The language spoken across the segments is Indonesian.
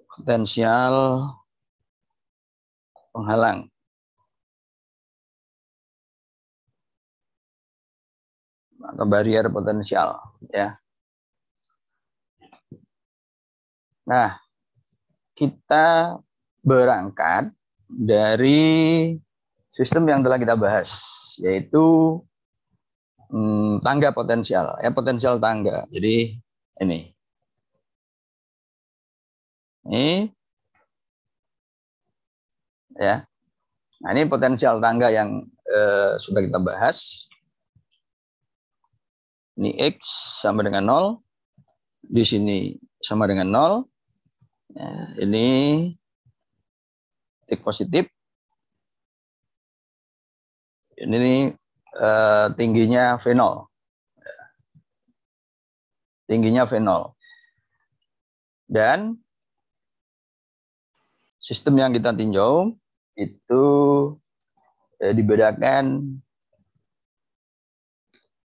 potensial penghalang. Atau barrier potensial, ya. Nah, kita berangkat dari sistem yang telah kita bahas, yaitu tangga potensial, ya, potensial tangga. Jadi ini ya. Nah, ini potensial tangga yang sudah kita bahas. Ini X sama dengan 0. Di sini sama dengan 0. Ya, ini X positif. Ini tingginya V0. Tingginya V0. Dan sistem yang kita tinjau itu dibedakan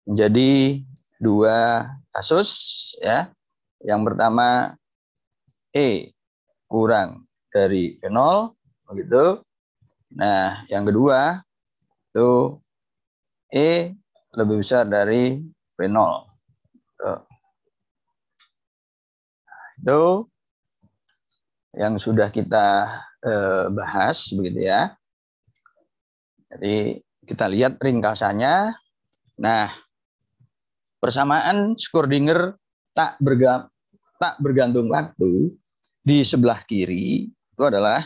menjadi dua kasus, ya. Yang pertama E kurang dari V0, begitu. Nah, yang kedua itu E lebih besar dari V0. Itu yang sudah kita bahas, begitu ya. Jadi kita lihat ringkasannya. Nah, persamaan Schrödinger tak bergantung waktu di sebelah kiri itu adalah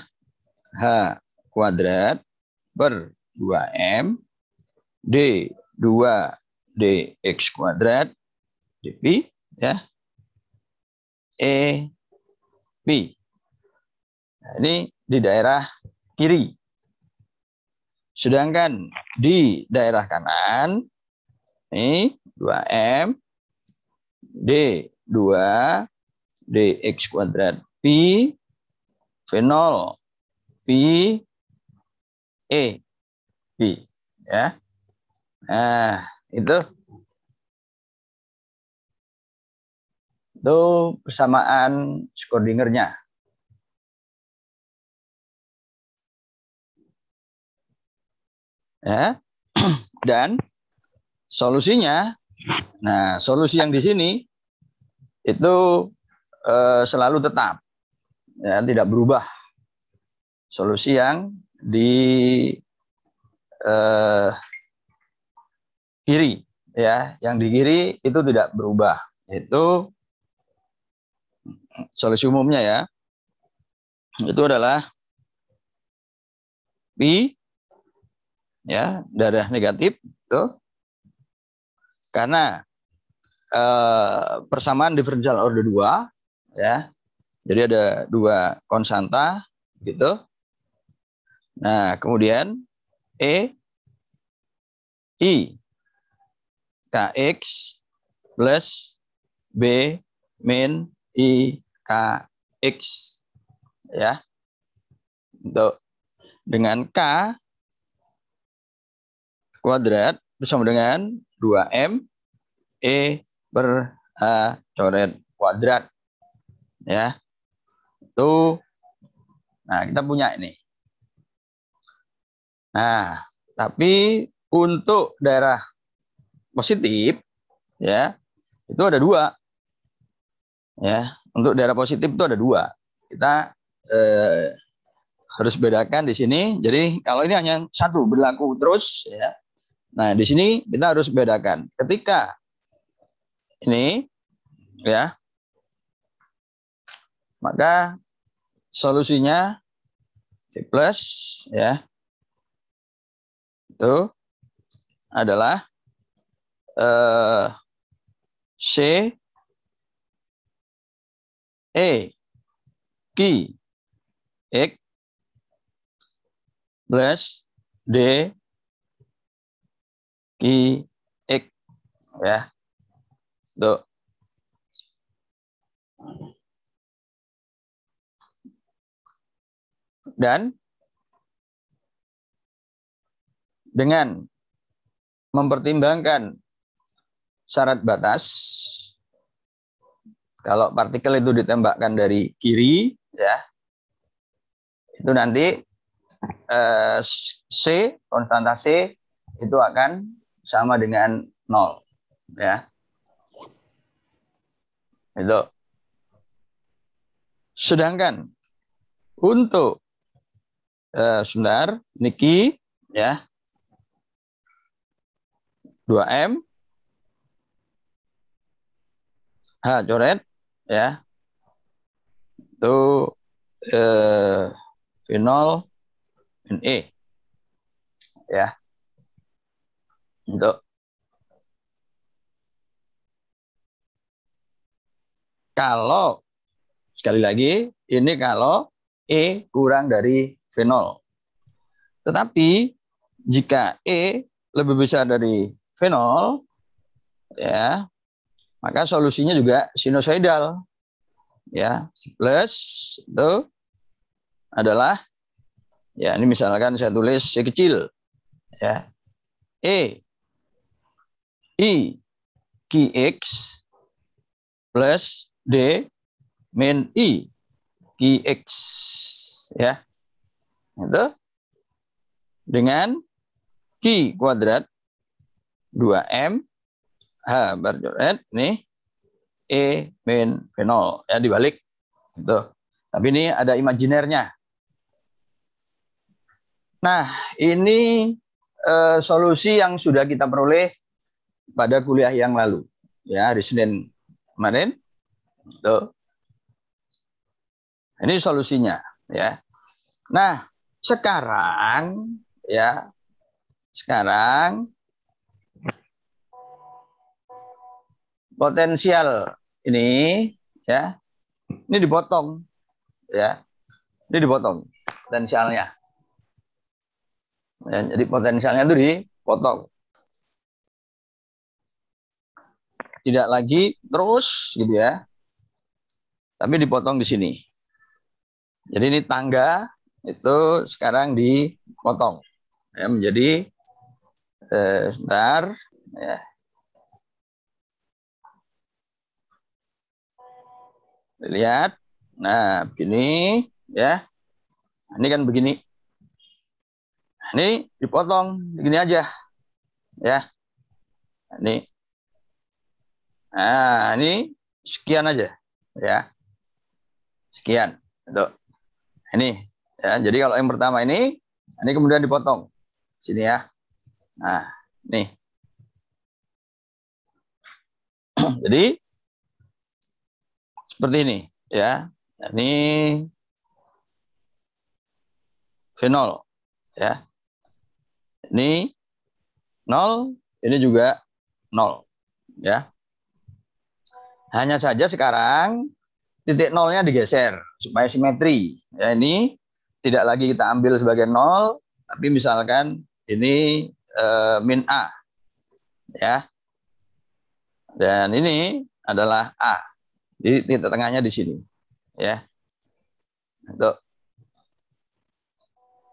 H kuadrat per 2M D2 dx kuadrat dp, ya, E P. Nah, ini di daerah kiri. Sedangkan di daerah kanan ini 2M D2 dx kuadrat P V0 P E P, ya. Nah, itu persamaan Schrödinger-nya. Ya. Dan solusinya, nah, solusi yang di sini itu selalu tetap, ya, tidak berubah. Solusi yang di kiri, ya, yang di kiri itu tidak berubah. Itu solusi umumnya, ya. Itu adalah Pi, ya, darah negatif itu karena persamaan diferensial order 2, ya. Jadi ada dua konstanta gitu. Nah, kemudian E I Kx plus B min I Kx, ya. Untuk dengan K kuadrat bersama dengan 2M E per H coret kuadrat, ya. Itu, nah, kita punya ini. Nah, tapi untuk daerah positif, ya, itu ada dua, ya. Untuk daerah positif itu ada dua. Kita harus bedakan di sini. Jadi kalau ini hanya satu berlaku terus, ya. Nah, di sini kita harus bedakan. Ketika ini, ya, maka solusinya C plus, ya, itu adalah C E Q X plus D Q X, ya. Tuh. Dan dengan mempertimbangkan syarat batas, kalau partikel itu ditembakkan dari kiri, ya. Itu nanti C, konstanta C itu akan sama dengan 0, ya. Itu. Sedangkan untuk sebentar, niki ya 2M H coret ya itu V0 NE ya. Untuk kalau sekali lagi ini kalau E kurang dari V0. Tetapi jika E lebih besar dari V0 ya, maka solusinya juga sinusoidal. Ya, plus itu adalah ya ini misalkan saya tulis C kecil ya. E I QX plus D min I QX ya. Itu dengan Q kuadrat 2M H bar coret nih E min V0 ya, dibalik itu. Tapi ini ada imajinernya. Nah, ini solusi yang sudah kita peroleh pada kuliah yang lalu ya, hari Senin kemarin. Tuh. Ini solusinya ya. Nah, sekarang ya, sekarang potensial ini ya, ini dipotong ya, ini dipotong potensialnya ya, jadi potensialnya itu dipotong, tidak lagi terus gitu ya, tapi dipotong di sini. Jadi ini tangga itu sekarang dipotong ya, menjadi sebentar ya. Lihat, nah begini ya, ini kan begini, ini dipotong begini aja ya, ini, nah ini sekian aja ya, sekian itu, ini ya. Jadi kalau yang pertama ini kemudian dipotong sini ya, nah nih, jadi seperti ini ya, ini V0 ya, ini 0, ini juga 0 ya. Hanya saja sekarang titik nolnya digeser supaya simetri ya, ini tidak lagi kita ambil sebagai 0, tapi misalkan ini min A ya, dan ini adalah A, di titik tengahnya di sini ya. Tuh.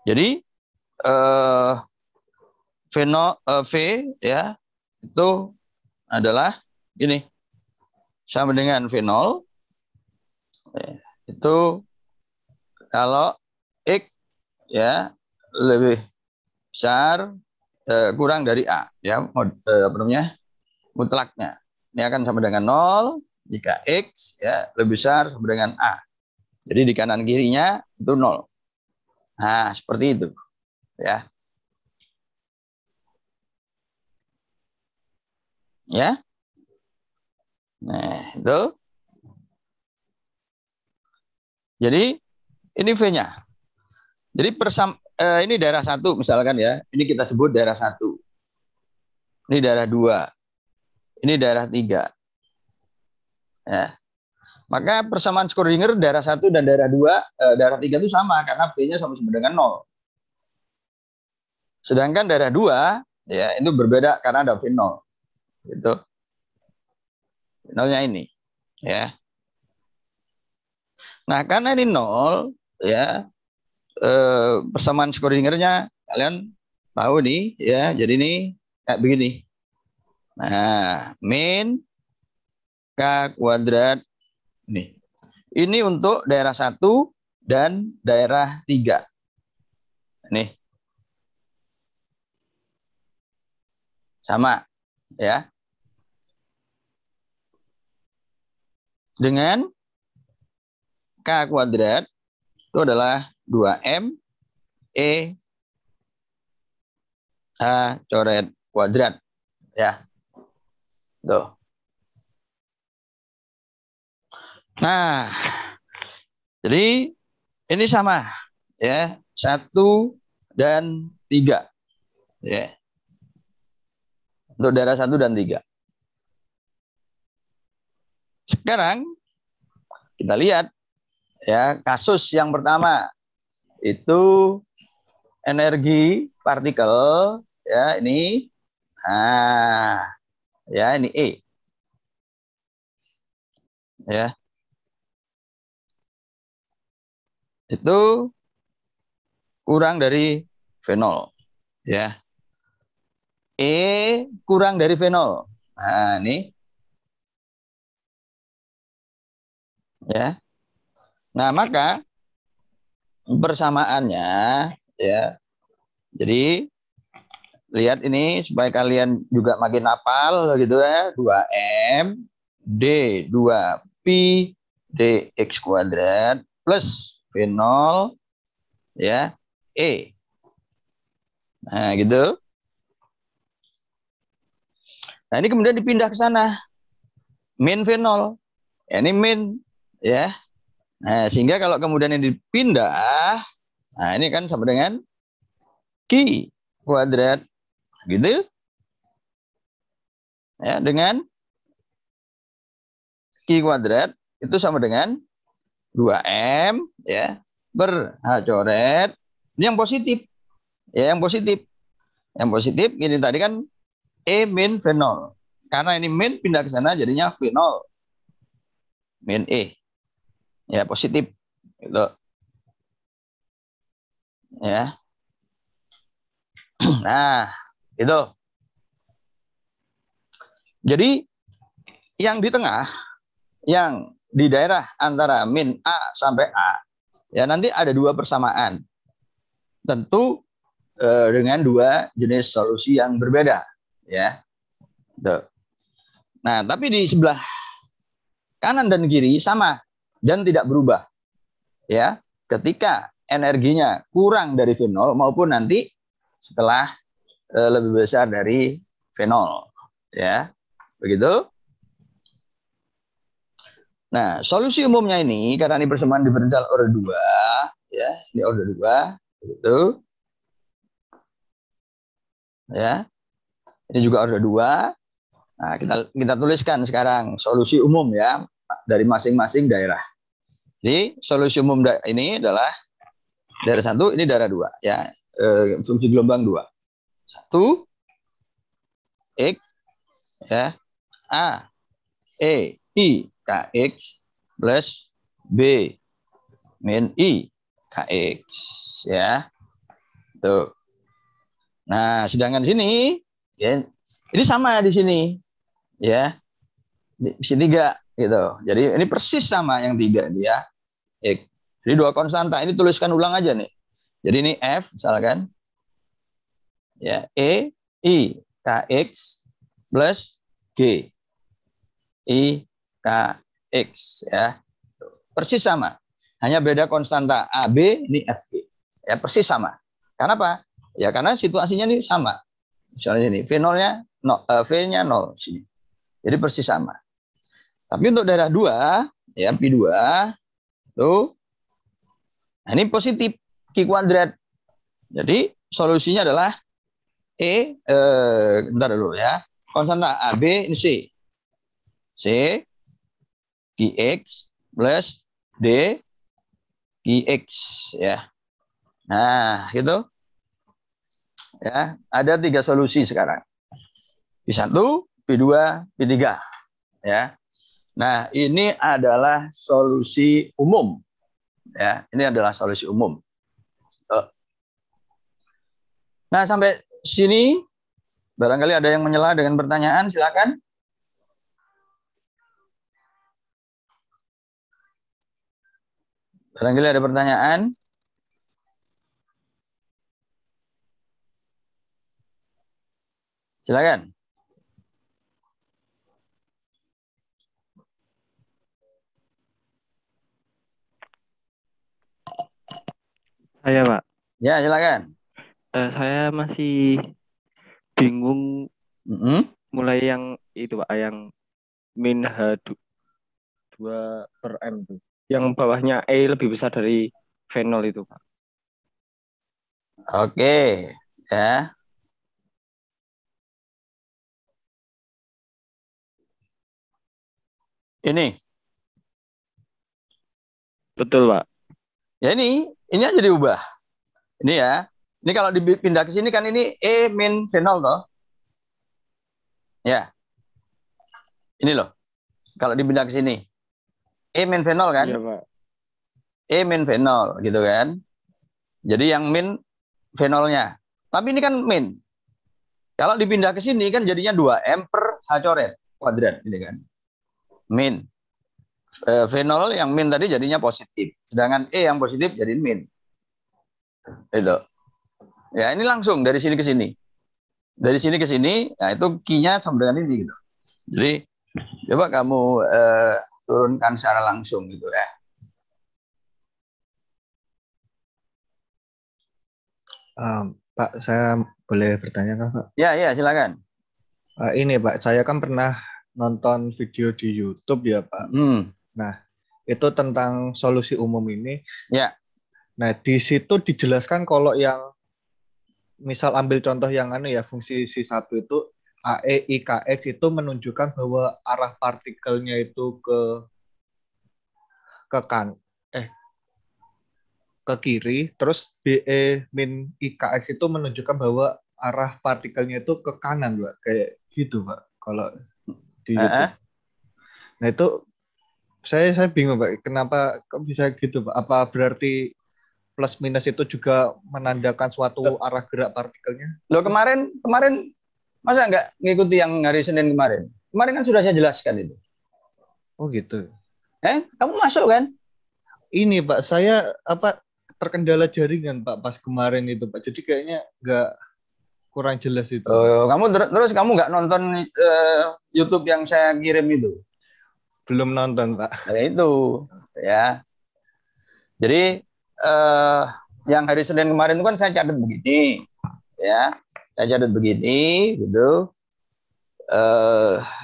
Jadi V ya itu adalah ini sama dengan V0 itu kalau X ya lebih besar kurang dari A ya, apa namanya, mutlaknya ini akan sama dengan 0 jika X ya lebih besar sama dengan A. Jadi di kanan kirinya itu 0. Nah, seperti itu ya. Ya. Nah, itu. Jadi ini V-nya. Jadi ini daerah 1 misalkan ya. Ini kita sebut daerah 1. Ini daerah 2. Ini daerah 3. Ya. Maka persamaan Schrödinger daerah 1 dan daerah 2, daerah 3 itu sama karena V-nya sama dengan 0. Sedangkan daerah 2 ya itu berbeda karena ada V0. Gitu. V0-nya ini ya. Nah, karena ini 0 ya, persamaan Schrödinger-nya kalian tahu nih ya. Jadi ini kayak begini. Nah, min K kuadrat nih. Ini untuk daerah 1 dan daerah 3. Nih. Sama, ya. Dengan K kuadrat itu adalah 2M E H coret kuadrat, ya. Tuh. Nah, jadi ini sama, ya, 1 dan 3, ya. Untuk daerah 1 dan 3. Sekarang kita lihat, ya, kasus yang pertama itu energi partikel, ya, ini, ya, ini E, ya. Itu kurang dari V0, ya. E kurang dari V0. Nah, ini, ya. Nah, maka persamaannya, ya. Jadi lihat ini supaya kalian juga makin hafal gitu, ya. 2M D 2pi dx kuadrat plus V0, ya, E. Nah, gitu. Nah, ini kemudian dipindah ke sana. Min V0. Ya, ini min, ya. Nah, sehingga kalau kemudian ini dipindah, nah ini kan sama dengan Q kuadrat, gitu. Ya, dengan Q kuadrat itu sama dengan 2M, ya, per H coret. Ini yang positif. Ya, yang positif. Yang positif ini tadi kan E min V0. Karena ini min pindah ke sana jadinya V0 min E. Ya, positif. Gitu. Ya. Nah, itu. Jadi yang di tengah, yang di daerah antara min A sampai A, ya, nanti ada 2 persamaan. Tentu dengan 2 jenis solusi yang berbeda, ya. Tuh. Nah, tapi di sebelah kanan dan kiri sama dan tidak berubah, ya. Ketika energinya kurang dari V0 maupun nanti setelah lebih besar dari V0, ya. Begitu. Nah, solusi umumnya ini karena ini persamaan diferensial order 2, ya, ini order 2, begitu. Ya. Ini juga order 2. Nah, kita tuliskan sekarang solusi umum, ya, dari masing-masing daerah. Jadi, solusi umum ini adalah daerah 1, ini daerah 2, ya. Fungsi gelombang 2. 1 X, ya, A E I Kx plus B min I Kx, ya. Tuh. Nah, sedangkan sini, ya, ini sama di sini, ya, di sini 3, gitu. Jadi ini persis sama yang 3, ya. X. Jadi 2 konstanta. Ini tuliskan ulang aja nih. Jadi ini F, misalkan, ya, E I Kx plus G I Kx, ya. Persis sama. Hanya beda konstanta AB, ini Fg. Ya, persis sama. Karena apa? Ya, karena situasinya ini sama. Misalnya ini V0-nya V-nya 0 sini. Jadi persis sama. Tapi untuk daerah 2, ya, Pi2 itu, nah, ini positif Q kuadrat. Jadi solusinya adalah bentar dulu, ya. Konstanta AB ini C. C Qx plus D Qx, ya. Nah, gitu. Ya, ada 3 solusi sekarang. Pi1, Pi2, Pi3, ya. Nah, ini adalah solusi umum. Ya, ini adalah solusi umum. Nah, sampai sini barangkali ada yang menyela dengan pertanyaan, silakan. Barangkali ada pertanyaan? Silakan. Saya Pak, Ya, silakan. saya masih bingung Mm-mm. mulai yang itu Pak, yang min H2 per M tuh. Yang bawahnya E lebih besar dari V0 itu Pak. Oke, ya. Ini, Betul Pak. ya ini aja diubah. Ini ya. Ini kalau dipindah ke sini kan ini E min V0 toh. Ya, ini loh. Kalau dipindah ke sini. E min V0 kan? Iya Pak. E min V0 gitu kan. Jadi yang min V0-nya. Tapi ini kan min. Kalau dipindah ke sini kan jadinya 2M per H coret kuadrat ini kan. Min. V0 yang min tadi jadinya positif. Sedangkan E yang positif jadi min. Itu. Ya, ini langsung dari sini ke sini. Dari sini ke sini, nah itu key-nya sama dengan ini gitu. Jadi coba kamu turunkan secara langsung gitu ya. Pak, saya boleh bertanya kah, Pak? Ya, ya, silakan. Ini Pak, saya kan pernah nonton video di YouTube ya Pak. Nah, itu tentang solusi umum ini. Ya. Nah, di situ dijelaskan kalau yang misal ambil contoh yang fungsi C1 itu AE IKX itu menunjukkan bahwa arah partikelnya itu ke kan ke kiri, terus BE min IKX itu menunjukkan bahwa arah partikelnya itu ke kanan, Pak. Kayak gitu, Pak. Kalau di YouTube. Nah, itu saya bingung, Pak. Kenapa kok bisa gitu, Pak? Apa berarti plus minus itu juga menandakan suatu arah gerak partikelnya? Loh, kemarin masa nggak ngikuti yang hari Senin kemarin? Kemarin kan sudah saya jelaskan itu. Oh gitu. Kamu masuk kan? Ini Pak, saya terkendala jaringan Pak pas kemarin itu Pak. Jadi kayaknya nggak kurang jelas itu. Kamu terus kamu nggak nonton YouTube yang saya kirim itu? Belum nonton Pak. Nah, itu ya. Jadi yang hari Senin kemarin itu kan saya catat begini, ya. Saya catat begini, gitu.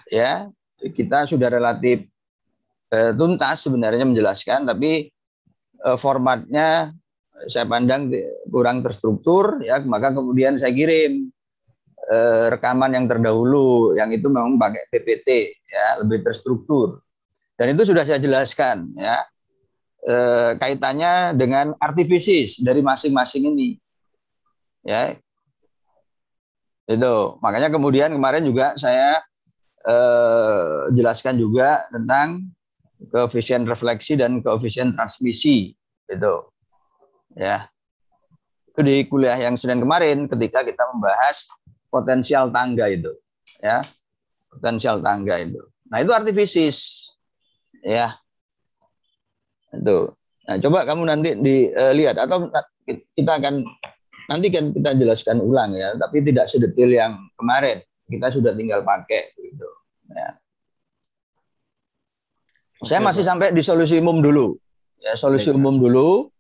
Ya, kita sudah relatif tuntas sebenarnya menjelaskan, tapi formatnya saya pandang kurang terstruktur, ya. Maka kemudian saya kirim rekaman yang terdahulu, yang itu memang pakai PPT, ya, lebih terstruktur. Dan itu sudah saya jelaskan, ya. Kaitannya dengan artifisis dari masing-masing ini, ya, itu makanya kemudian kemarin juga saya jelaskan juga tentang koefisien refleksi dan koefisien transmisi, itu ya, itu di kuliah yang Senin kemarin ketika kita membahas potensial tangga itu, ya, potensial tangga itu. Nah, itu artifisis, ya. Itu. Nah, coba kamu nanti dilihat atau kita akan nanti kan kita jelaskan ulang, ya, tapi tidak sedetail yang kemarin. Kita sudah tinggal pakai gitu. Ya. Saya masih sampai di solusi umum dulu. Ya, solusi umum dulu.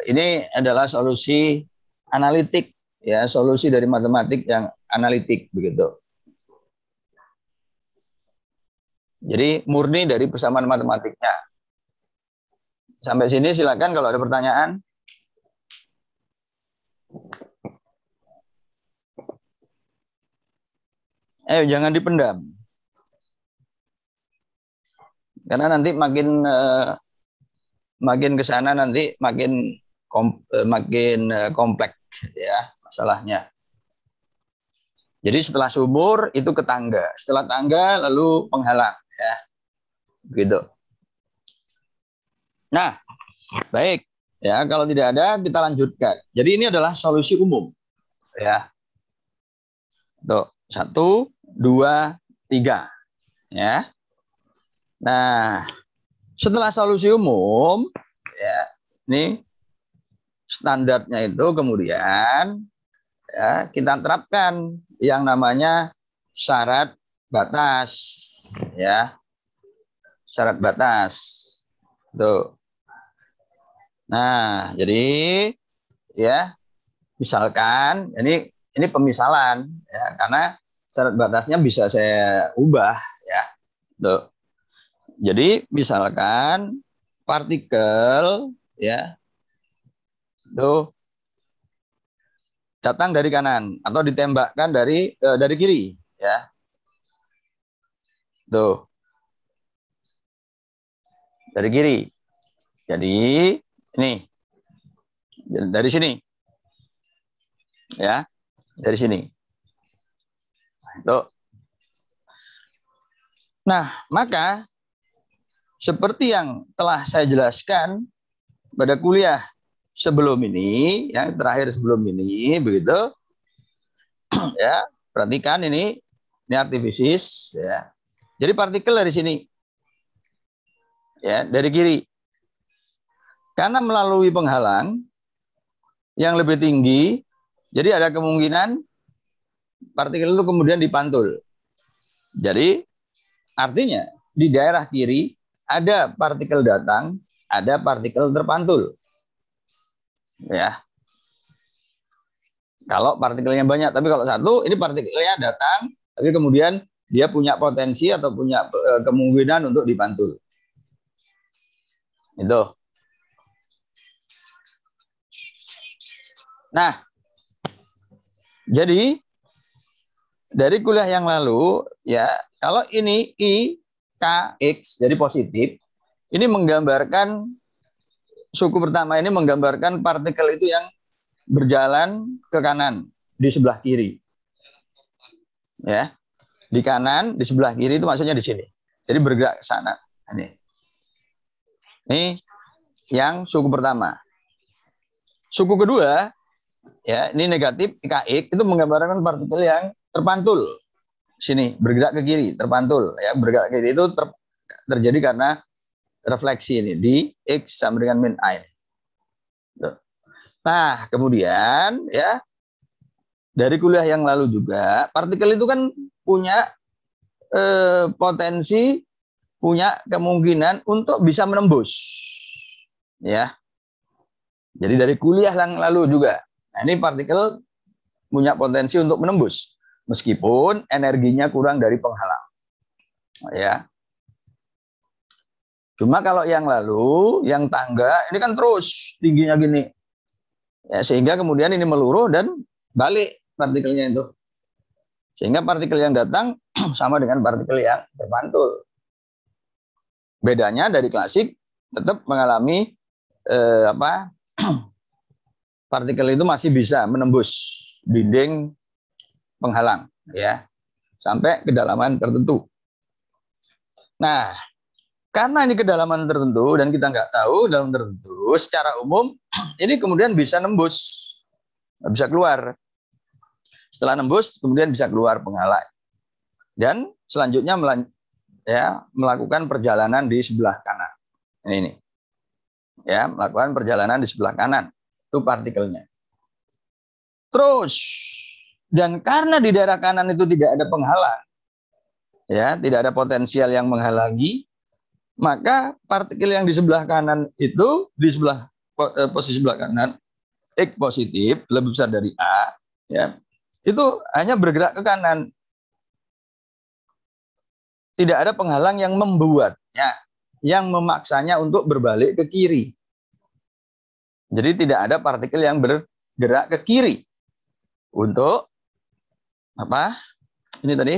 Ini adalah solusi analitik, ya, solusi dari matematik yang analitik begitu. Jadi murni dari persamaan matematiknya. Sampai sini silakan kalau ada pertanyaan. Jangan dipendam. Karena nanti makin ke sana nanti makin kompleks, ya, masalahnya. Jadi setelah sumur itu ke tangga, setelah tangga lalu penghalang, ya, gitu. Nah, baik, ya, kalau tidak ada kita lanjutkan. Jadi ini adalah solusi umum, ya. Tuh, 1, 2, 3, ya. Nah, Setelah solusi umum, ya, ini standarnya itu kemudian ya, kita terapkan yang namanya syarat batas, ya, syarat batas. Tuh. Nah, jadi ya, misalkan ini pemisalan, ya, karena syarat batasnya bisa saya ubah, ya. Tuh. Jadi misalkan partikel, ya, itu datang dari kanan atau ditembakkan dari kiri, ya. Tuh. Dari kiri. Jadi ini dari sini, ya, dari sini. Tuh. Nah, maka seperti yang telah saya jelaskan pada kuliah sebelum ini, yang terakhir sebelum ini, begitu, ya, perhatikan ini artifisis, ya. Jadi partikel dari sini, ya, dari kiri. Karena melalui penghalang yang lebih tinggi, jadi ada kemungkinan partikel itu kemudian dipantul. Jadi artinya di daerah kiri ada partikel datang, ada partikel terpantul. Ya. Kalau partikelnya banyak, tapi kalau satu, ini partikelnya datang, tapi kemudian dia punya potensi atau punya kemungkinan untuk dipantul. Itu. Nah, jadi dari kuliah yang lalu, ya, kalau ini I, K, X, jadi positif, ini menggambarkan, suku pertama ini menggambarkan partikel itu yang berjalan ke kanan di sebelah kiri, ya, di kanan di sebelah kiri itu maksudnya di sini, jadi bergerak ke sana. Ini yang suku pertama. Suku kedua, ya, ini negatif KX itu menggambarkan partikel yang terpantul sini, bergerak ke kiri, terpantul, ya, bergerak ke kiri itu terjadi karena refleksi ini di X sama dengan min I. Nah, kemudian, ya, dari kuliah yang lalu juga, partikel itu kan punya potensi, punya kemungkinan untuk bisa menembus, ya. Jadi dari kuliah yang lalu juga, nah, ini partikel punya potensi untuk menembus, meskipun energinya kurang dari penghalang, ya. Cuma kalau yang lalu, yang tangga, ini kan terus tingginya gini, ya, sehingga kemudian ini meluruh dan balik partikelnya itu. Sehingga partikel yang datang sama dengan partikel yang terpantul. Bedanya dari klasik tetap mengalami partikel itu masih bisa menembus dinding penghalang, ya, sampai kedalaman tertentu. Nah, karena ini kedalaman tertentu dan kita nggak tahu dalam tertentu, secara umum ini kemudian bisa nembus, bisa keluar. Setelah nembus, kemudian bisa keluar penghalang. Dan selanjutnya melakukan perjalanan di sebelah kanan. Ini. Ya, melakukan perjalanan di sebelah kanan. Itu partikelnya. Terus, dan karena di daerah kanan itu tidak ada penghalang, ya, tidak ada potensial yang menghalangi, maka partikel yang di sebelah kanan itu, di sebelah posisi sebelah kanan, X positif, lebih besar dari A, ya, itu hanya bergerak ke kanan. Tidak ada penghalang yang membuatnya, yang memaksanya untuk berbalik ke kiri. Jadi tidak ada partikel yang bergerak ke kiri untuk apa? Ini tadi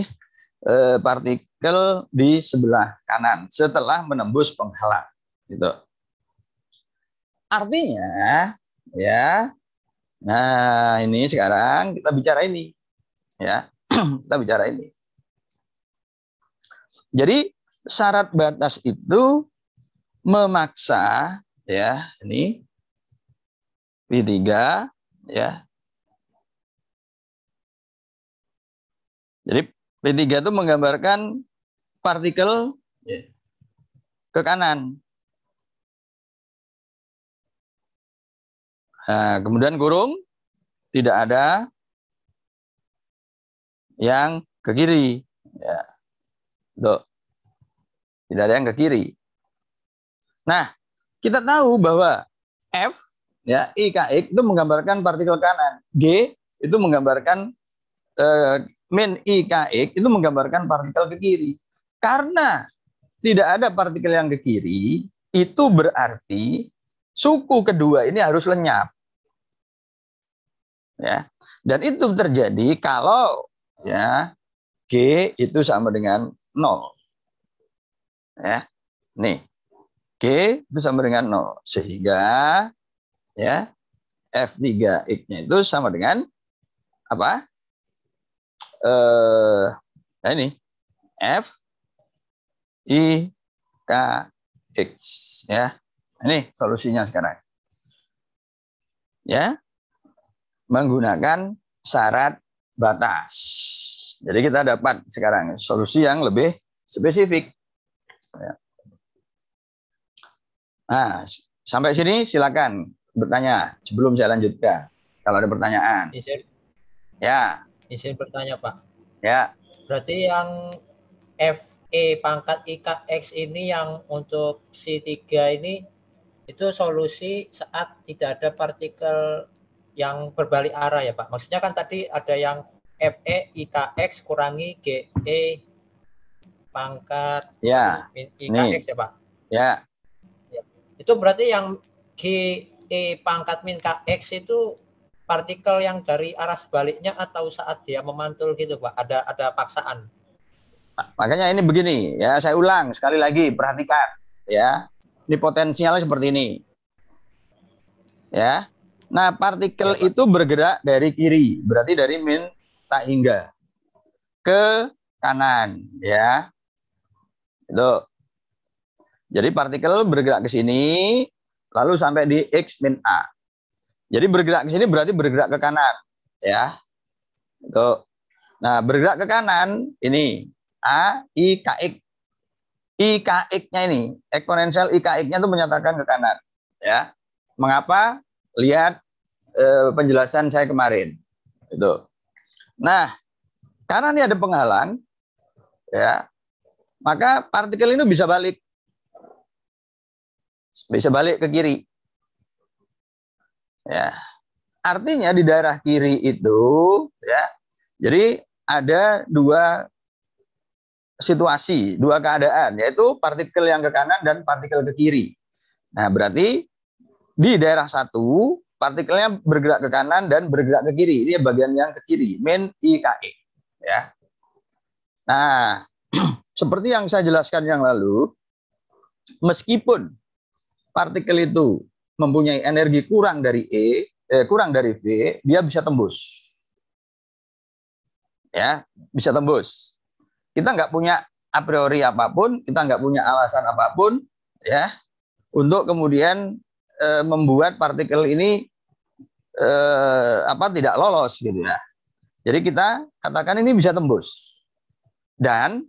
partikel di sebelah kanan setelah menembus penghalang. Gitu. Artinya, ya. Nah, ini sekarang kita bicara ini, ya. Kita bicara ini. Jadi syarat batas itu memaksa, ya, ini P3, ya. Jadi P3 itu menggambarkan partikel, ya, ke kanan. Nah, kemudian kurung, tidak ada yang ke kiri. Ya. Tuh. Tidak ada yang ke kiri. Nah, kita tahu bahwa F, ya, IKX itu menggambarkan partikel kanan. G itu menggambarkan min IKX itu menggambarkan partikel ke kiri. Karena tidak ada partikel yang ke kiri, itu berarti suku kedua ini harus lenyap. Ya. Dan itu terjadi kalau ya G itu sama dengan 0. Ya. Nih. G itu sama dengan 0. Sehingga ya F3X-nya itu sama dengan apa? Nah ini F I K X ya. Ini solusinya sekarang. Ya. Menggunakan syarat batas. Jadi kita dapat sekarang solusi yang lebih spesifik. Ya. Nah, sampai sini silakan bertanya sebelum saya lanjutkan. Kalau ada pertanyaan. Ya. Izin bertanya, Pak. Ya. Berarti yang FE pangkat IKX ini yang untuk C3 ini itu solusi saat tidak ada partikel yang berbalik arah ya, Pak. Maksudnya kan tadi ada yang FE IKX kurangi GE pangkat IKX ya, Pak. Ya. Itu berarti yang GE pangkat min KX itu partikel yang dari arah sebaliknya atau saat dia memantul gitu, Pak? Ada paksaan. Makanya ini begini, ya saya ulang sekali lagi, perhatikan, ya. Ini potensialnya seperti ini. Ya. Nah, partikel itu bergerak dari kiri, berarti dari min tak hingga ke kanan, ya. Itu. Jadi partikel bergerak ke sini, lalu sampai di X min A. Jadi bergerak ke sini berarti bergerak ke kanan, ya. Itu. Nah, bergerak ke kanan ini A I K X. IKX-nya ini, eksponensial IKX-nya itu menyatakan ke kanan, ya. Mengapa? Lihat penjelasan saya kemarin. Itu. Nah, karena ini ada penghalang, ya, maka partikel ini bisa balik ke kiri. Ya. Artinya di daerah kiri itu ya. Jadi ada dua situasi, dua keadaan, yaitu partikel yang ke kanan dan partikel ke kiri. Nah, berarti di daerah satu partikelnya bergerak ke kanan dan bergerak ke kiri. Ini bagian yang ke kiri, min IKX, ya. Nah, seperti yang saya jelaskan yang lalu, meskipun partikel itu mempunyai energi kurang dari kurang dari V, dia bisa tembus. Ya, bisa tembus. Kita nggak punya a priori apapun, kita nggak punya alasan apapun, ya, untuk kemudian membuat partikel ini tidak lolos gitu ya. Jadi kita katakan ini bisa tembus. Dan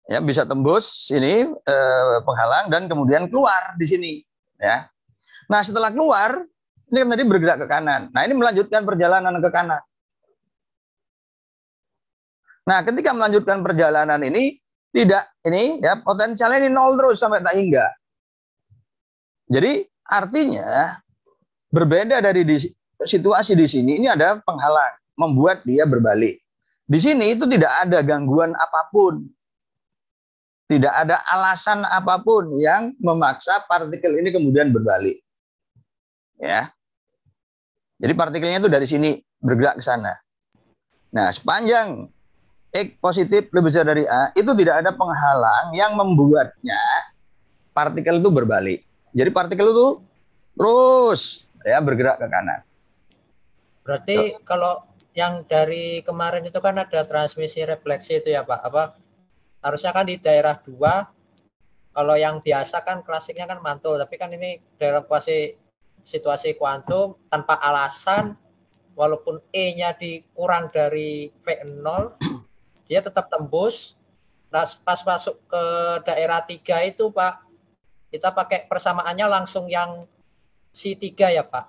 ya bisa tembus ini penghalang dan kemudian keluar di sini ya. Nah, setelah keluar ini kan tadi bergerak ke kanan. Nah, ini melanjutkan perjalanan ke kanan. Nah, ketika melanjutkan perjalanan ini tidak ini ya potensialnya ini 0 terus sampai tak hingga. Jadi artinya berbeda dari situasi di sini, ini ada penghalang membuat dia berbalik. Di sini itu tidak ada gangguan apapun. Tidak ada alasan apapun yang memaksa partikel ini kemudian berbalik. Ya. Jadi partikelnya itu dari sini bergerak ke sana. Nah, sepanjang X positif lebih besar dari A, itu tidak ada penghalang yang membuatnya partikel itu berbalik. Jadi partikel itu terus ya bergerak ke kanan. Berarti kalau yang dari kemarin itu kan ada transmisi refleksi itu ya, Pak. Harusnya kan di daerah 2, kalau yang biasa kan klasiknya kan mantul, tapi kan ini dalam situasi kuantum tanpa alasan, walaupun E-nya dikurang dari V0, dia tetap tembus. Nah, pas masuk ke daerah 3 itu, Pak, kita pakai persamaannya langsung yang si 3 ya Pak?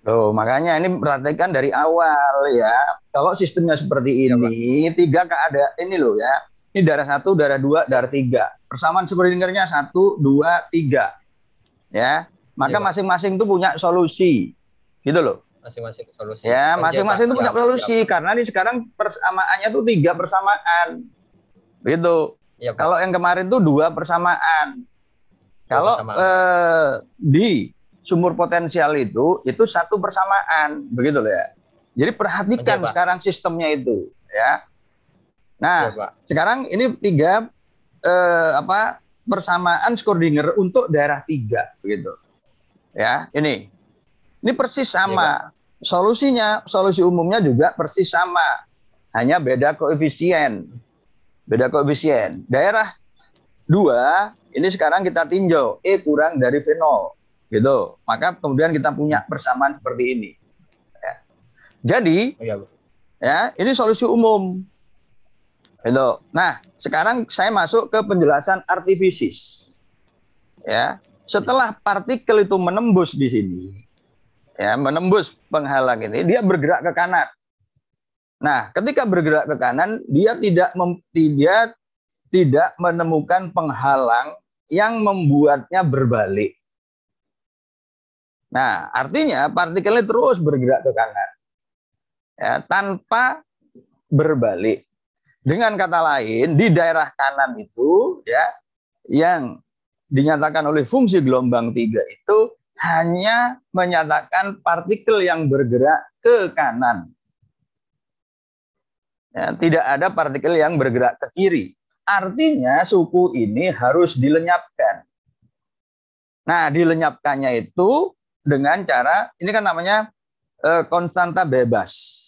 Loh, makanya ini perhatikan dari awal ya. Kalau sistemnya seperti ini, 3 ada ini loh ya. Ini darah 1, darah 2, darah 3. Persamaan Schrödingernya 1, 2, 3. Ya. Maka masing-masing itu punya solusi. Gitu loh. Masing-masing solusi. Ya, masing-masing itu punya solusi. Karena ini sekarang persamaannya tuh 3 persamaan. Gitu. Ya, kalau yang kemarin tuh 2 persamaan. Kalau di sumur potensial itu 1 persamaan. Begitu loh ya. Jadi perhatikan sekarang sistemnya itu. Ya. Nah, sekarang ini 3 persamaan Schrödinger untuk daerah 3. Begitu. Ya, ini persis sama. Solusinya, solusi umumnya juga persis sama. Hanya beda koefisien. Daerah 2, ini sekarang kita tinjau. E kurang dari V0. Gitu. Maka kemudian kita punya persamaan seperti ini. Ya. Jadi, ya, ini solusi umum. Gitu. Nah, sekarang saya masuk ke penjelasan artifisis. Ya. Setelah partikel itu menembus di sini, ya, menembus penghalang ini, dia bergerak ke kanan. Nah, ketika bergerak ke kanan, dia tidak menemukan penghalang yang membuatnya berbalik. Nah, artinya partikelnya terus bergerak ke kanan, ya, tanpa berbalik. Dengan kata lain, di daerah kanan itu, ya, yang dinyatakan oleh fungsi gelombang 3 itu hanya menyatakan partikel yang bergerak ke kanan. Ya, tidak ada partikel yang bergerak ke kiri. Artinya suku ini harus dilenyapkan. Nah, dilenyapkannya itu dengan cara, ini kan namanya konstanta bebas.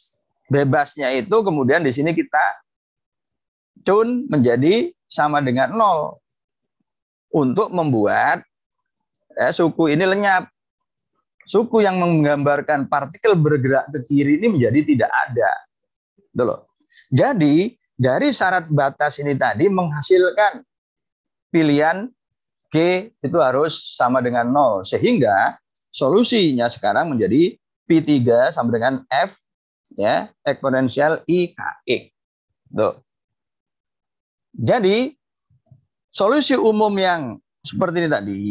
Bebasnya itu kemudian di sini kita cun menjadi sama dengan 0. Untuk membuat suku ini lenyap. Suku yang menggambarkan partikel bergerak ke kiri ini menjadi tidak ada. Gitu loh. Jadi, dari syarat batas ini tadi menghasilkan pilihan G itu harus sama dengan 0. Sehingga solusinya sekarang menjadi P3 sama dengan F, ya, eksponensial IKE. Tuh. Jadi, solusi umum yang seperti ini tadi,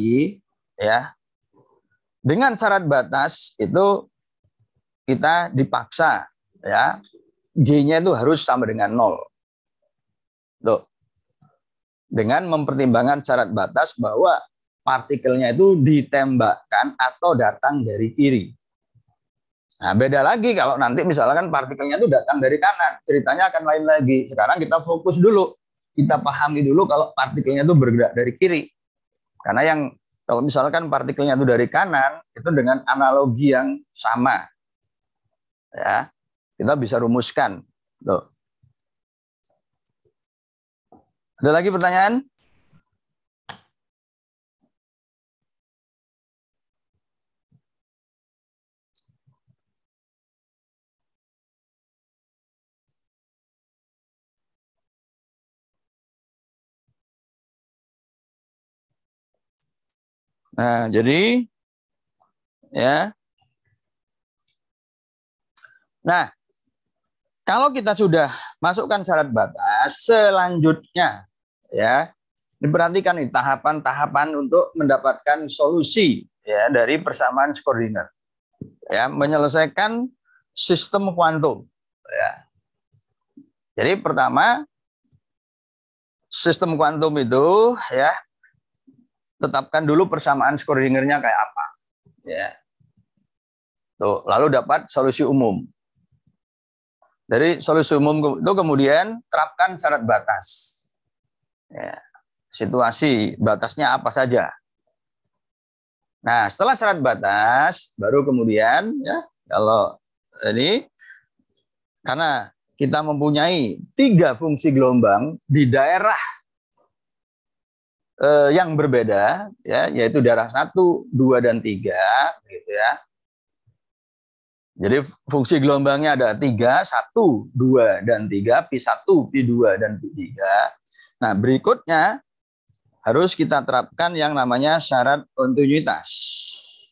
ya, dengan syarat batas itu kita dipaksa, ya, G-nya itu harus sama dengan 0. Tuh. Dengan mempertimbangkan syarat batas bahwa partikelnya itu ditembakkan atau datang dari kiri. Nah, beda lagi kalau nanti misalkan partikelnya itu datang dari kanan, ceritanya akan lain lagi. Sekarang kita fokus dulu. Kita pahami dulu kalau partikelnya itu bergerak dari kiri. Karena kalau misalkan partikelnya itu dari kanan, itu dengan analogi yang sama. Ya, kita bisa rumuskan. Tuh. Ada lagi pertanyaan? Nah, jadi ya. Nah, kalau kita sudah masukkan syarat batas, selanjutnya ya, diperhatikan nih tahapan-tahapan untuk mendapatkan solusi ya dari persamaan Schrödinger. Ya, menyelesaikan sistem kuantum ya. Jadi pertama sistem kuantum itu ya, tetapkan dulu persamaan Schrödingernya kayak apa. Ya. Tuh, lalu dapat solusi umum. Dari solusi umum itu kemudian terapkan syarat batas. Ya. Situasi batasnya apa saja. Nah, setelah syarat batas, baru kemudian ya, kalau ini karena kita mempunyai 3 fungsi gelombang di daerah yang berbeda, ya, yaitu daerah 1, 2, dan 3, gitu ya. Jadi fungsi gelombangnya ada 3, 1, 2, dan 3, P1, P2, dan P3. Nah, berikutnya harus kita terapkan yang namanya syarat kontinuitas.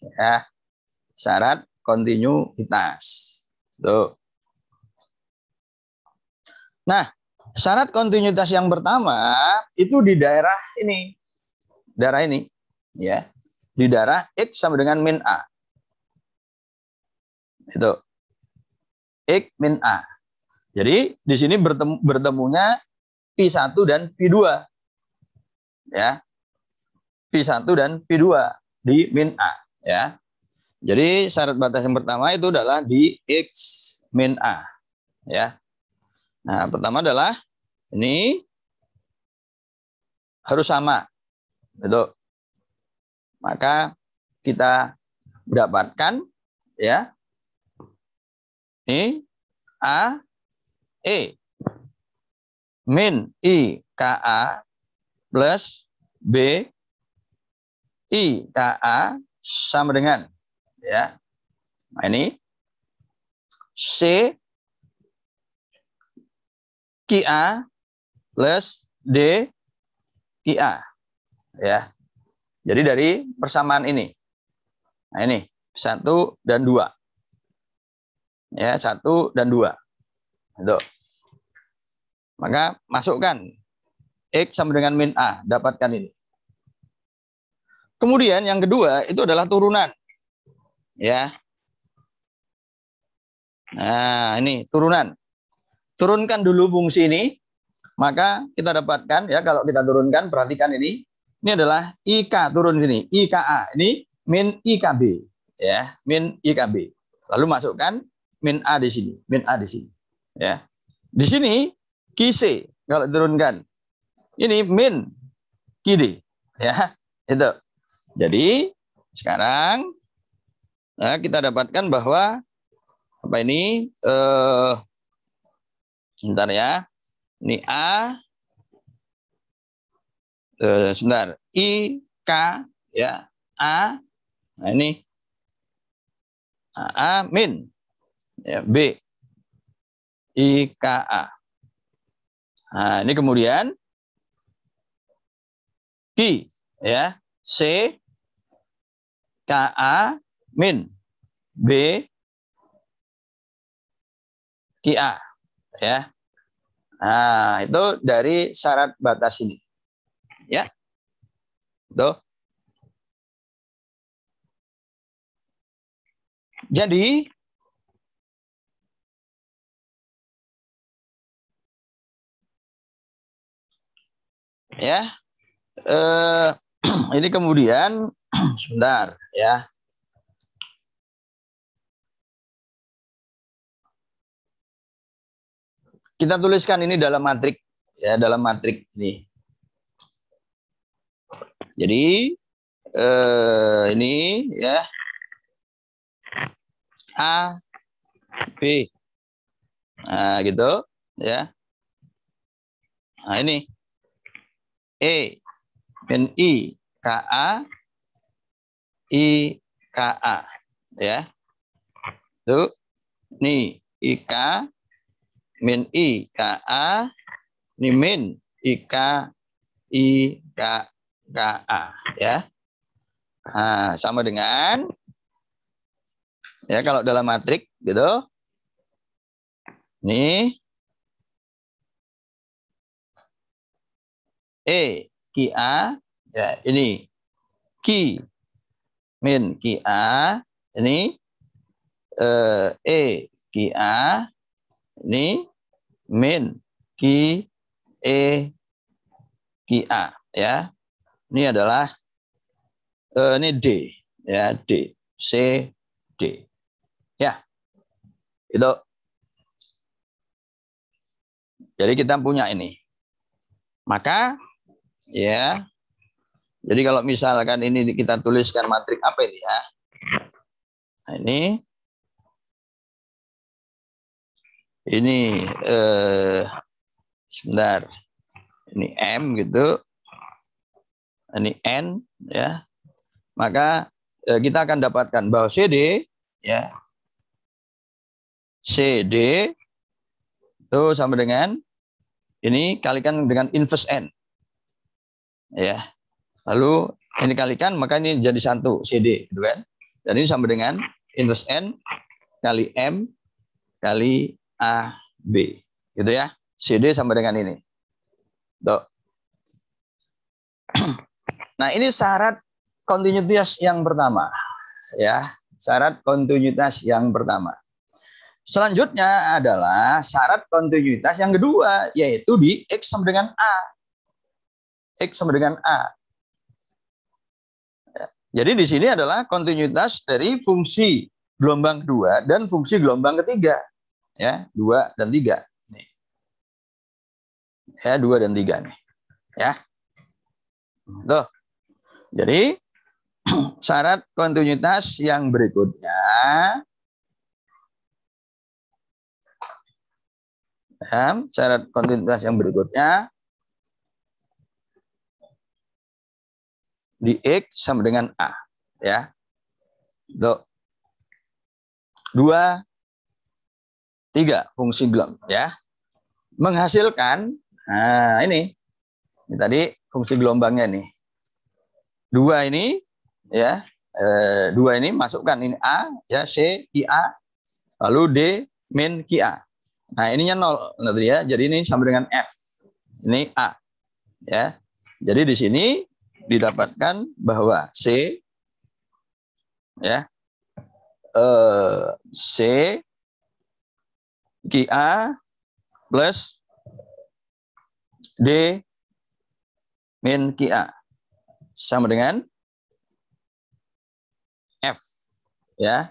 Ya, syarat kontinuitas. Tuh. Nah, syarat kontinuitas yang pertama itu di daerah ini. Daerah ini, ya. Di daerah X sama dengan min A. Itu. X min A. Jadi di sini bertemunya P1 dan P2. Ya. P1 dan P2 di min A, ya. Jadi syarat batas yang pertama itu adalah di X min A, ya. Nah, pertama adalah ini harus sama. Gitu. Maka kita dapatkan, ya, ini A E min I KA plus B I KA sama dengan, ya. Nah, ini C QA plus D QA, ya. Jadi dari persamaan ini. Nah, ini 1 dan 2. Ya, 1 dan 2. Itu. Maka masukkan X sama dengan min A, dapatkan ini. Kemudian yang kedua itu adalah turunan. Ya. Nah, ini turunan. Turunkan dulu fungsi ini, maka kita dapatkan, ya, kalau kita turunkan, perhatikan ini adalah IK turun sini, IKA, ini min IKB, ya, min IKB. Lalu masukkan min A di sini, min A di sini, ya. Di sini QC kalau turunkan, ini min QD, ya, itu. Jadi sekarang kita dapatkan bahwa apa ini? Sebentar ya. Ini A. Sebentar. I, K, ya. A. Nah ini. A min. Ya, B. I, K, A. Nah ini kemudian. Q. Ya. C. K, A. Min. B. Q, A. Ya. Nah, itu dari syarat batas ini. Ya. Tuh. Jadi ya, ini kemudian sebentar, ya. Kita tuliskan ini dalam matrik, ya, dalam matrik ini. Jadi ini, ya, A B, nah gitu, ya. Nah ini E min I KA I KA, ya. Itu ini IK min I KA, ini min IK I KA, ya. Nah, sama dengan, ya, kalau dalam matrik gitu. Ini E QA, ya, ini Q min QA, ini E QA, ini min Q E QA, ya. Ini adalah ini D, ya, D, C, D, ya. Itu. Jadi kita punya ini. Maka, ya, jadi kalau misalkan ini kita tuliskan matrik apa ini, ya. Nah, ini sebentar. Ini M gitu. Ini N, ya. Maka kita akan dapatkan bahwa CD, ya, CD itu sama dengan ini kalikan dengan inverse N, ya. Lalu ini kalikan, maka ini jadi 1 CD, gitu kan? Dan ini sama dengan inverse N kali M kali AB, gitu ya. CD sama dengan ini. Tuh. Nah, ini syarat kontinuitas yang pertama, ya. Syarat kontinuitas yang pertama. Selanjutnya adalah syarat kontinuitas yang kedua, yaitu di X sama dengan A. X sama dengan A. Jadi di sini adalah kontinuitas dari fungsi gelombang kedua dan fungsi gelombang ketiga. Ya, 2 dan 3. Nih. Ya, 2 dan 3 nih. Ya. Tuh. Jadi syarat kontinuitas yang berikutnya, ya, syarat kontinuitas yang berikutnya di X sama dengan A, ya. Tuh. 2, 3 fungsi gelombang, ya. Menghasilkan, nah ini tadi fungsi gelombangnya nih. 2 ini, ya, 2 ini masukkan ini A, ya, C, QA, lalu D, min QA. Nah, ininya 0 nanti ya. Jadi ini sama dengan F. Ini A, ya. Jadi di sini didapatkan bahwa C, ya, C QA plus D min QA sama dengan F, ya,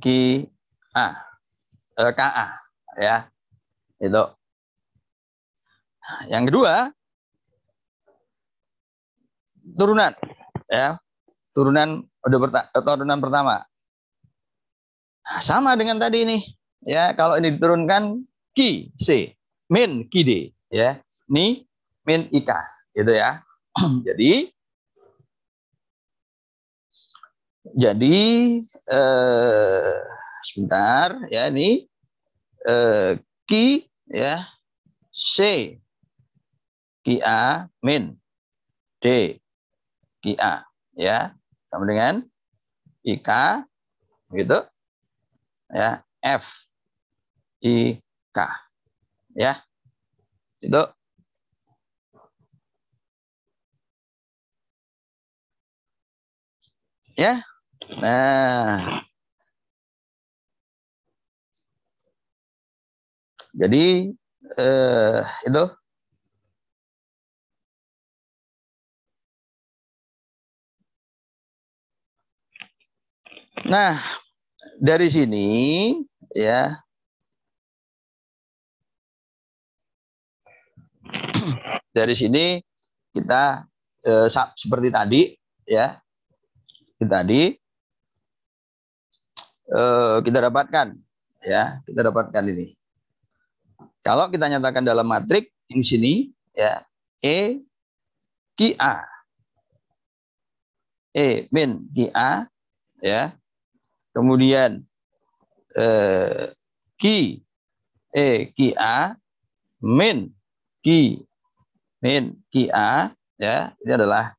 QA, KA, ya, itu. Yang kedua, turunan, ya, turunan turunan pertama. Nah, sama dengan tadi nih, ya, kalau ini diturunkan Ki C min Ki D, ya, ini min IK, gitu ya. Jadi sebentar, ya, ini Ki, ya, C Ki A min D Ki A, ya, sama dengan IK, gitu, ya, F I K, ya, itu. Ya, nah, jadi itu. Nah, dari sini, ya, dari sini kita seperti tadi, ya, tadi kita dapatkan, ya, kita dapatkan ini. Kalau kita nyatakan dalam matrik di sini, ya, E Ki A, E min Ki A, ya, kemudian Ki E Ki A min Ki A, ya, ini adalah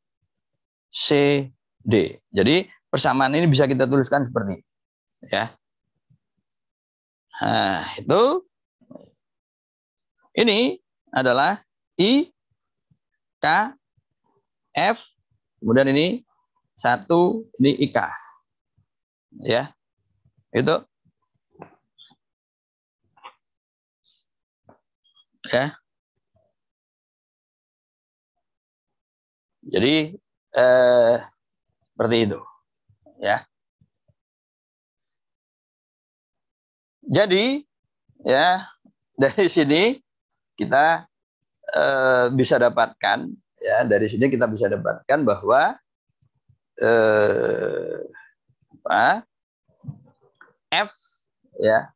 C D. Jadi persamaan ini bisa kita tuliskan seperti ini, ya. Nah, itu ini adalah I K F, kemudian ini 1, ini IK, ya, itu, ya. Jadi seperti itu, ya. Jadi, ya, dari sini kita bisa dapatkan, ya, dari sini kita bisa dapatkan bahwa F, ya,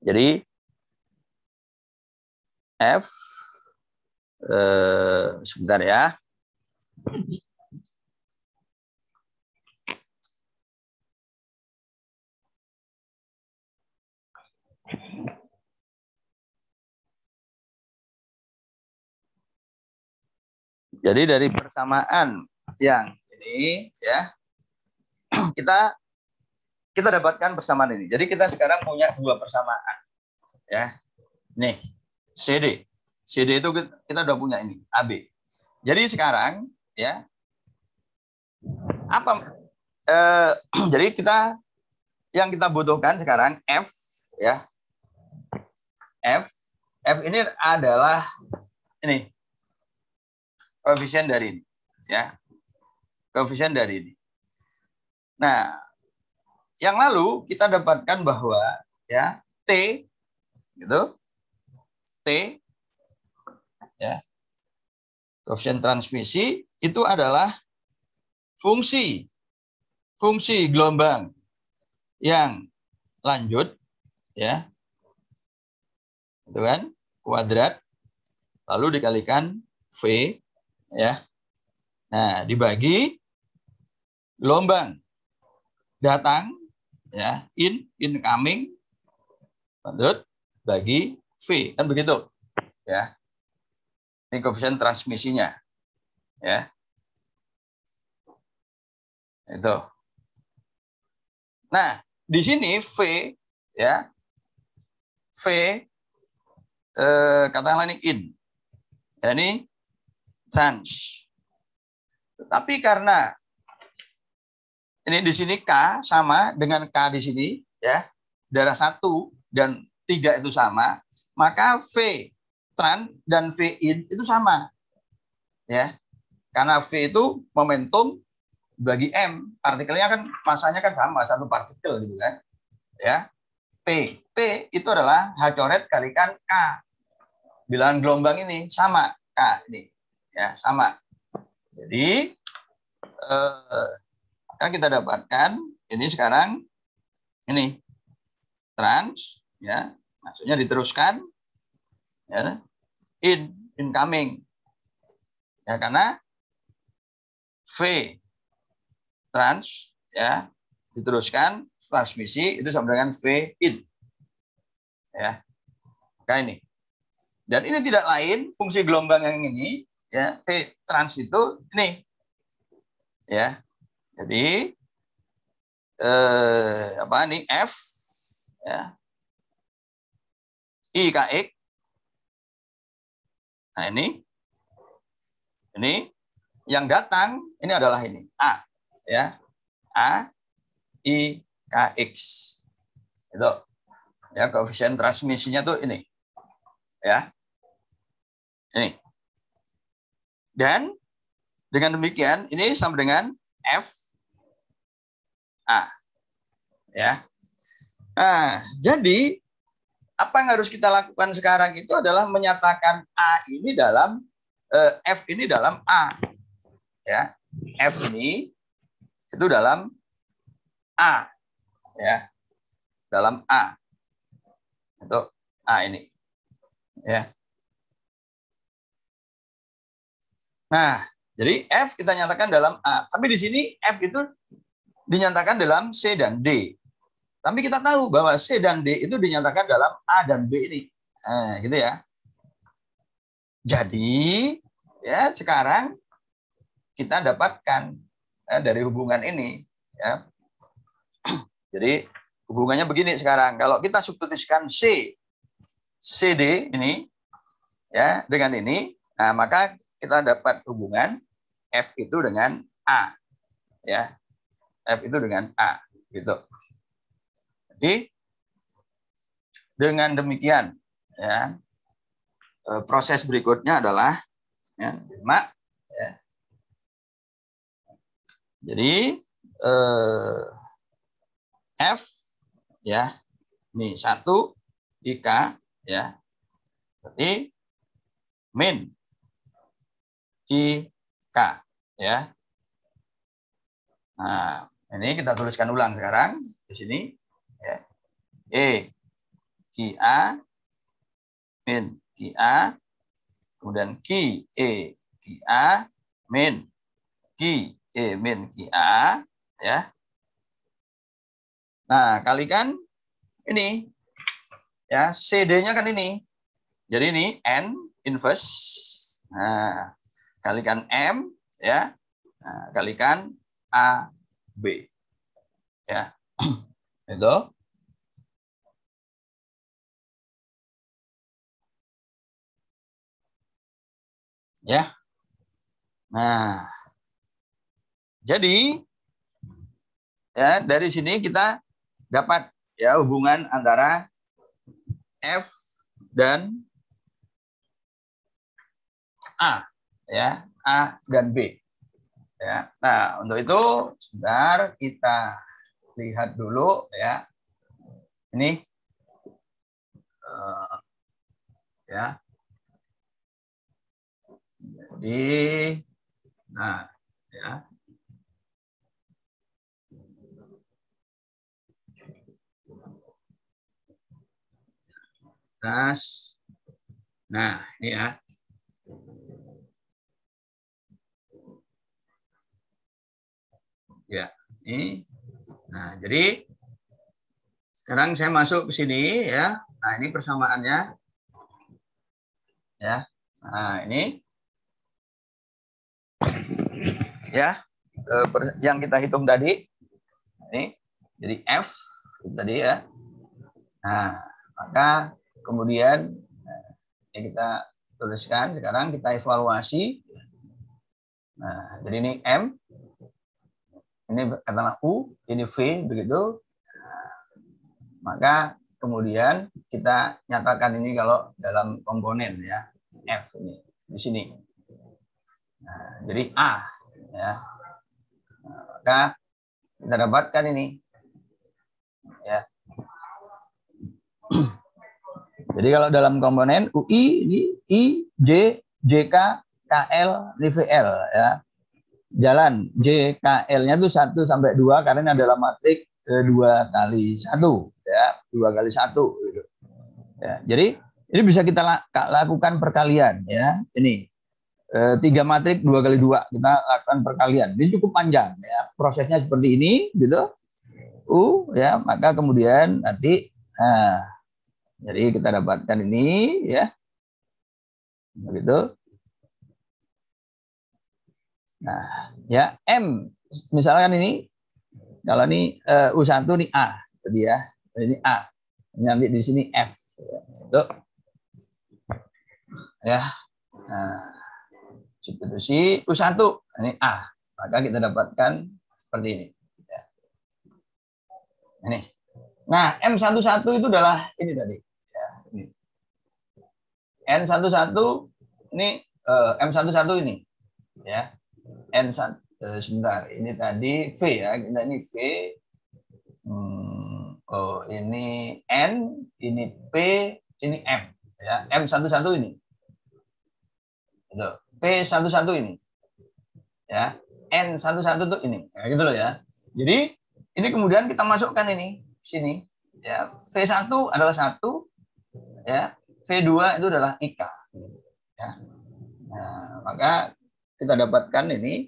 jadi F, sebentar, ya. Jadi dari persamaan yang ini ya kita dapatkan persamaan ini. Jadi kita sekarang punya dua persamaan ya. Nih, CD. CD itu kita udah punya ini, AB. Jadi sekarang ya apa jadi yang kita butuhkan sekarang F ya. F ini adalah ini koefisien dari ini ya. Koefisien dari ini. Nah, yang lalu kita dapatkan bahwa ya T gitu. T ya. Koefisien transmisi itu adalah fungsi gelombang yang lanjut ya. Itu kan kuadrat lalu dikalikan V ya. Nah, dibagi gelombang datang ya, incoming lanjut bagi V kan begitu ya. Ini koefisien transmisinya ya. Itu. Nah, di sini V ya. V katakanlah ini in. Ya, ini trans. Tetapi karena ini di sini K sama dengan K di sini ya. Darah 1 dan 3 itu sama, maka V trans dan V in itu sama. Ya. Karena V itu momentum bagi M, partikelnya kan masanya kan sama, satu partikel gitu kan. Ya. P itu adalah H coret kalikan K. Bilangan gelombang ini sama K ini. Ya, sama. Jadi kan kita dapatkan ini sekarang ini trans ya, maksudnya diteruskan ya, incoming. Ya, karena V trans ya diteruskan transmisi itu sama dengan V in. Ya. Kayak ini. Dan ini tidak lain fungsi gelombang yang ini ya, V trans itu ini. Ya. Jadi apa nih F ya. I KX. Nah, ini yang datang ini adalah ini A ya. A I KX. Itu. Ya, koefisien transmisinya tuh ini. Ya. Ini. Dan dengan demikian ini sama dengan F A. Ya. Nah, jadi apa yang harus kita lakukan sekarang itu adalah menyatakan A ini dalam F ini dalam A. Ya. F ini itu dalam A. Ya. Dalam A. Itu A ini. Ya. Nah, jadi F kita nyatakan dalam A. Tapi di sini F itu dinyatakan dalam C dan D. Tapi kita tahu bahwa C dan D itu dinyatakan dalam A dan B ini. Nah, gitu ya. Jadi, ya sekarang kita dapatkan dari hubungan ini. Ya. Jadi, hubungannya begini sekarang. Kalau kita substitusikan CD ini, ya dengan ini, nah maka kita dapat hubungan F itu dengan A. Ya. F itu dengan A. Gitu. Jadi dengan demikian ya proses berikutnya adalah ya, ya. Jadi F ya ini 1 IK ya berarti min IK ya. Nah, ini kita tuliskan ulang sekarang di sini. Ya. E QA min QA kemudian QE QA min QE min QA ya. Nah, kalikan ini ya CD-nya kan ini. Jadi ini N inverse. Nah, kalikan M, ya. Nah, kalikan AB. Ya. Itu. Ya. Nah, jadi ya dari sini kita dapat ya hubungan antara F dan A, ya, A dan B. Ya. Nah, untuk itu sebentar kita lihat dulu ya. Ini ya. Jadi nah, ya. Nah, ini ya. Ya, ini. Nah, jadi sekarang saya masuk ke sini ya. Nah, ini persamaannya. Ya. Nah, ini. Ya. Yang kita hitung tadi. Ini. Jadi F tadi ya. Nah, maka kemudian ya kita tuliskan sekarang kita evaluasi. Nah, jadi ini M. Ini katakanlah U, ini V, begitu. Nah, maka kemudian kita nyatakan ini kalau dalam komponen ya, F ini di sini. Nah, jadi A ya. Nah, maka kita dapatkan ini ya. Jadi kalau dalam komponen UI ini I, J, JK, KL, ini VL ya. Jalan JKL-nya itu 1 sampai 2 karena ini adalah matrik 2 kali 1 ya, 2 kali 1 gitu. Ya, jadi ini bisa kita lakukan perkalian ya. Ini 3 matrik 2 kali 2 kita lakukan perkalian. Ini cukup panjang ya. Prosesnya seperti ini gitu. Ya, maka kemudian nanti jadi kita dapatkan ini ya. Begitu. Nah, ya M misalkan ini kalau ini U1 ini A tadi ya. Ini A. Nanti di sini F. Itu. Ya. Nah, substitusi U1 ini A. Maka kita dapatkan seperti ini. Ya. Ini. Nah, M11 itu adalah ini tadi. Ya, ini. N11 ini M11 ini. Ya. N1 sebentar, ini tadi V ya, kita ini V, ini N, ini P, ini M, ya M11 ini, gitu. P11 ini, ya N11 itu ini, ya, gitu loh ya. Jadi ini kemudian kita masukkan ini sini, ya V1 adalah 1, ya V2 itu adalah IK, ya. Nah, maka kita dapatkan ini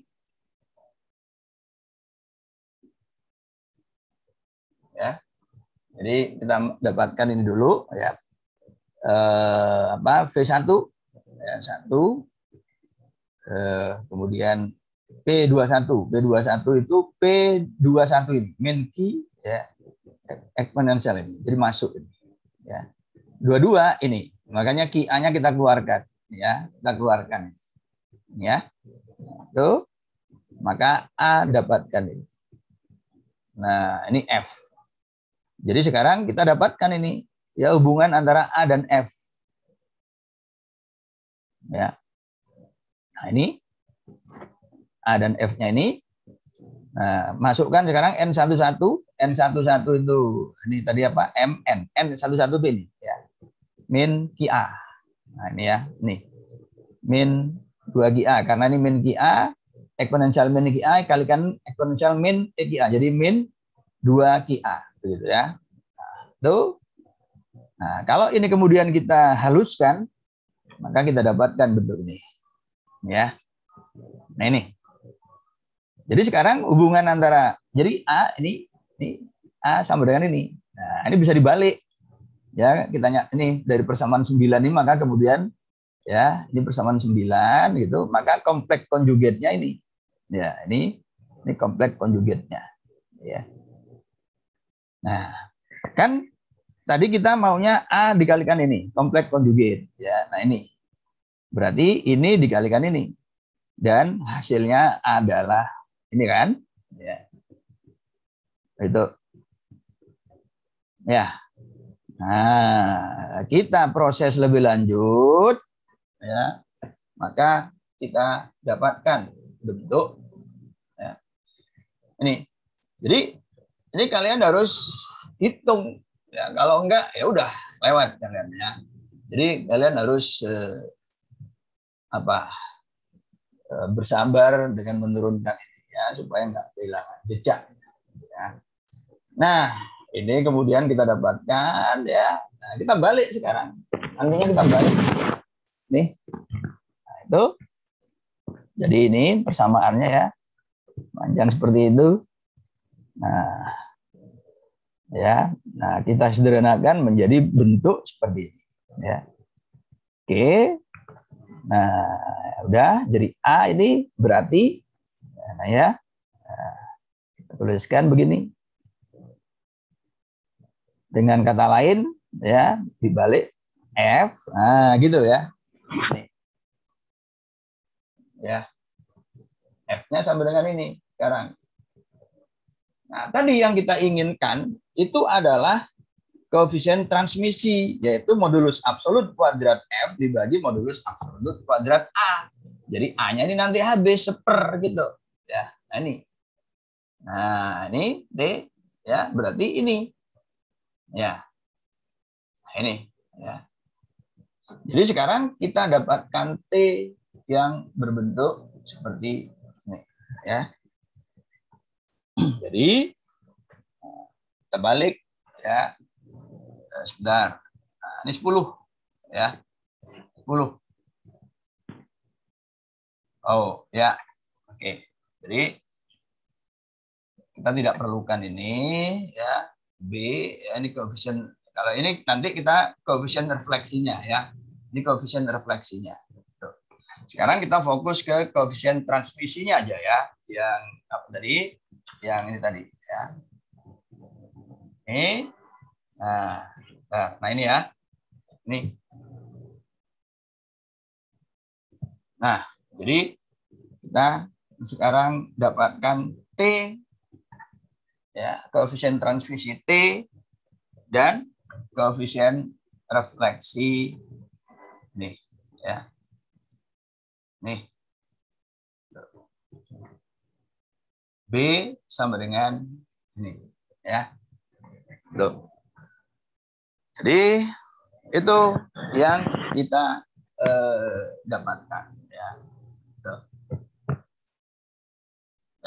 ya. Jadi kita dapatkan ini dulu ya. V1 ya 1 kemudian P21. P21 itu P21 ini min key ya eksponensial ini. Jadi masuk ini ya. 22 ini. Makanya key A-nya kita keluarkan ya. Kita keluarkan ya. Itu maka A dapatkan ini. Nah, ini F. Jadi sekarang kita dapatkan ini ya hubungan antara A dan F. Ya. Nah, ini A dan F-nya ini. Nah, masukkan sekarang N11. N11 itu ini tadi apa? MN. N11 itu ini ya. Min QA. Nah, ini ya, nih. Min 2QA karena ini min QA, eksponensial min QA kalikan eksponensial min QA. Jadi min 2QA begitu ya. Nah, itu. Nah, kalau ini kemudian kita haluskan, maka kita dapatkan bentuk ini. Ya. Nah, ini. Jadi sekarang hubungan antara jadi A ini A sama dengan ini. Nah, ini bisa dibalik. Ya, kita ini dari persamaan 9 ini maka kemudian ya, ini persamaan 9 gitu, maka kompleks konjugatnya ini. Ya, ini kompleks konjugatnya, ya. Nah, kan tadi kita maunya A dikalikan ini, kompleks konjugat, ya. Nah, ini. Berarti ini dikalikan ini. Dan hasilnya adalah ini kan? Ya. Itu. Ya. Nah, kita proses lebih lanjut, ya, maka kita dapatkan bentuk, ya, ini. Jadi ini kalian harus hitung, ya. Kalau enggak ya udah lewat kalian, ya. Jadi kalian harus bersabar dengan menurunkan ini, ya, supaya enggak kehilangan jejak, ya. Nah, ini kemudian kita dapatkan, ya. Nah, kita balik sekarang. Nantinya kita balik. Nih. Nah, itu. Jadi ini persamaannya, ya. Panjang seperti itu. Nah, ya. Nah, kita sederhanakan menjadi bentuk seperti ini, ya. Oke. Nah, udah jadi A ini berarti, nah, ya. Nah, kita tuliskan begini. Dengan kata lain, ya, dibalik F, nah gitu, ya. Ya, F-nya sama dengan ini sekarang. Nah, tadi yang kita inginkan itu adalah koefisien transmisi, yaitu modulus absolut kuadrat F dibagi modulus absolut kuadrat A. Jadi A-nya ini nanti habis seper gitu, ya. Nah, ini. Nah, ini T, ya, berarti ini. Ya. Nah, ini, ya. Jadi sekarang kita dapatkan T yang berbentuk seperti ini, ya. Jadi kita balik, ya. Sebentar. Nah, ini 10, ya. 10. Oh, ya. Oke. Jadi kita tidak perlukan ini, ya. B, ya, ini koefisien. Kalau ini nanti kita koefisien refleksinya, ya. Ini koefisien refleksinya. Tuh. Sekarang kita fokus ke koefisien transmisinya aja, ya. Yang apa tadi? Yang ini tadi, ya. Ini. Nah, ini, ya. Ini. Nah, jadi kita sekarang dapatkan T, ya, koefisien transmisi T dan koefisien refleksi nih, ya. Nih. B sama dengan ini, ya. Tuh. Jadi itu yang kita dapatkan, ya. Tuh.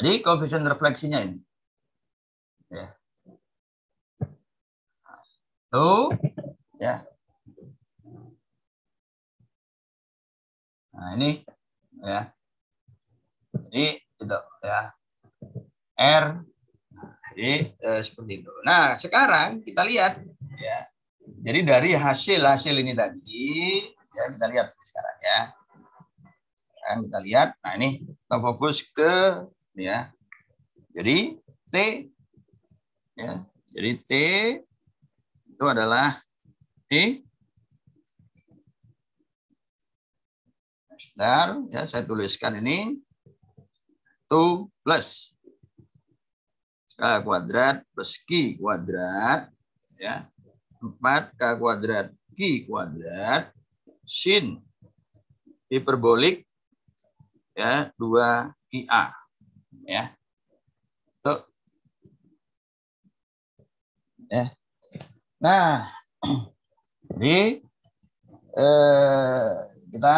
Jadi koefisien refleksinya ini, ya. Tuh, ya. Nah, ini, ya. Jadi itu, ya. R. Nah, jadi seperti itu. Nah, sekarang kita lihat, ya. Jadi dari hasil ini tadi, ya, kita lihat sekarang, ya. Sekarang kita lihat. Nah, ini kita fokus ke, ya. Jadi T, ya. Jadi T itu adalah T. Sebentar, ya, saya tuliskan ini. Itu plus K kuadrat plus Q kuadrat, ya. 4K kuadrat Q kuadrat sin hiperbolik, ya, 2IA, ya. Tuh. Ya. Nah, jadi kita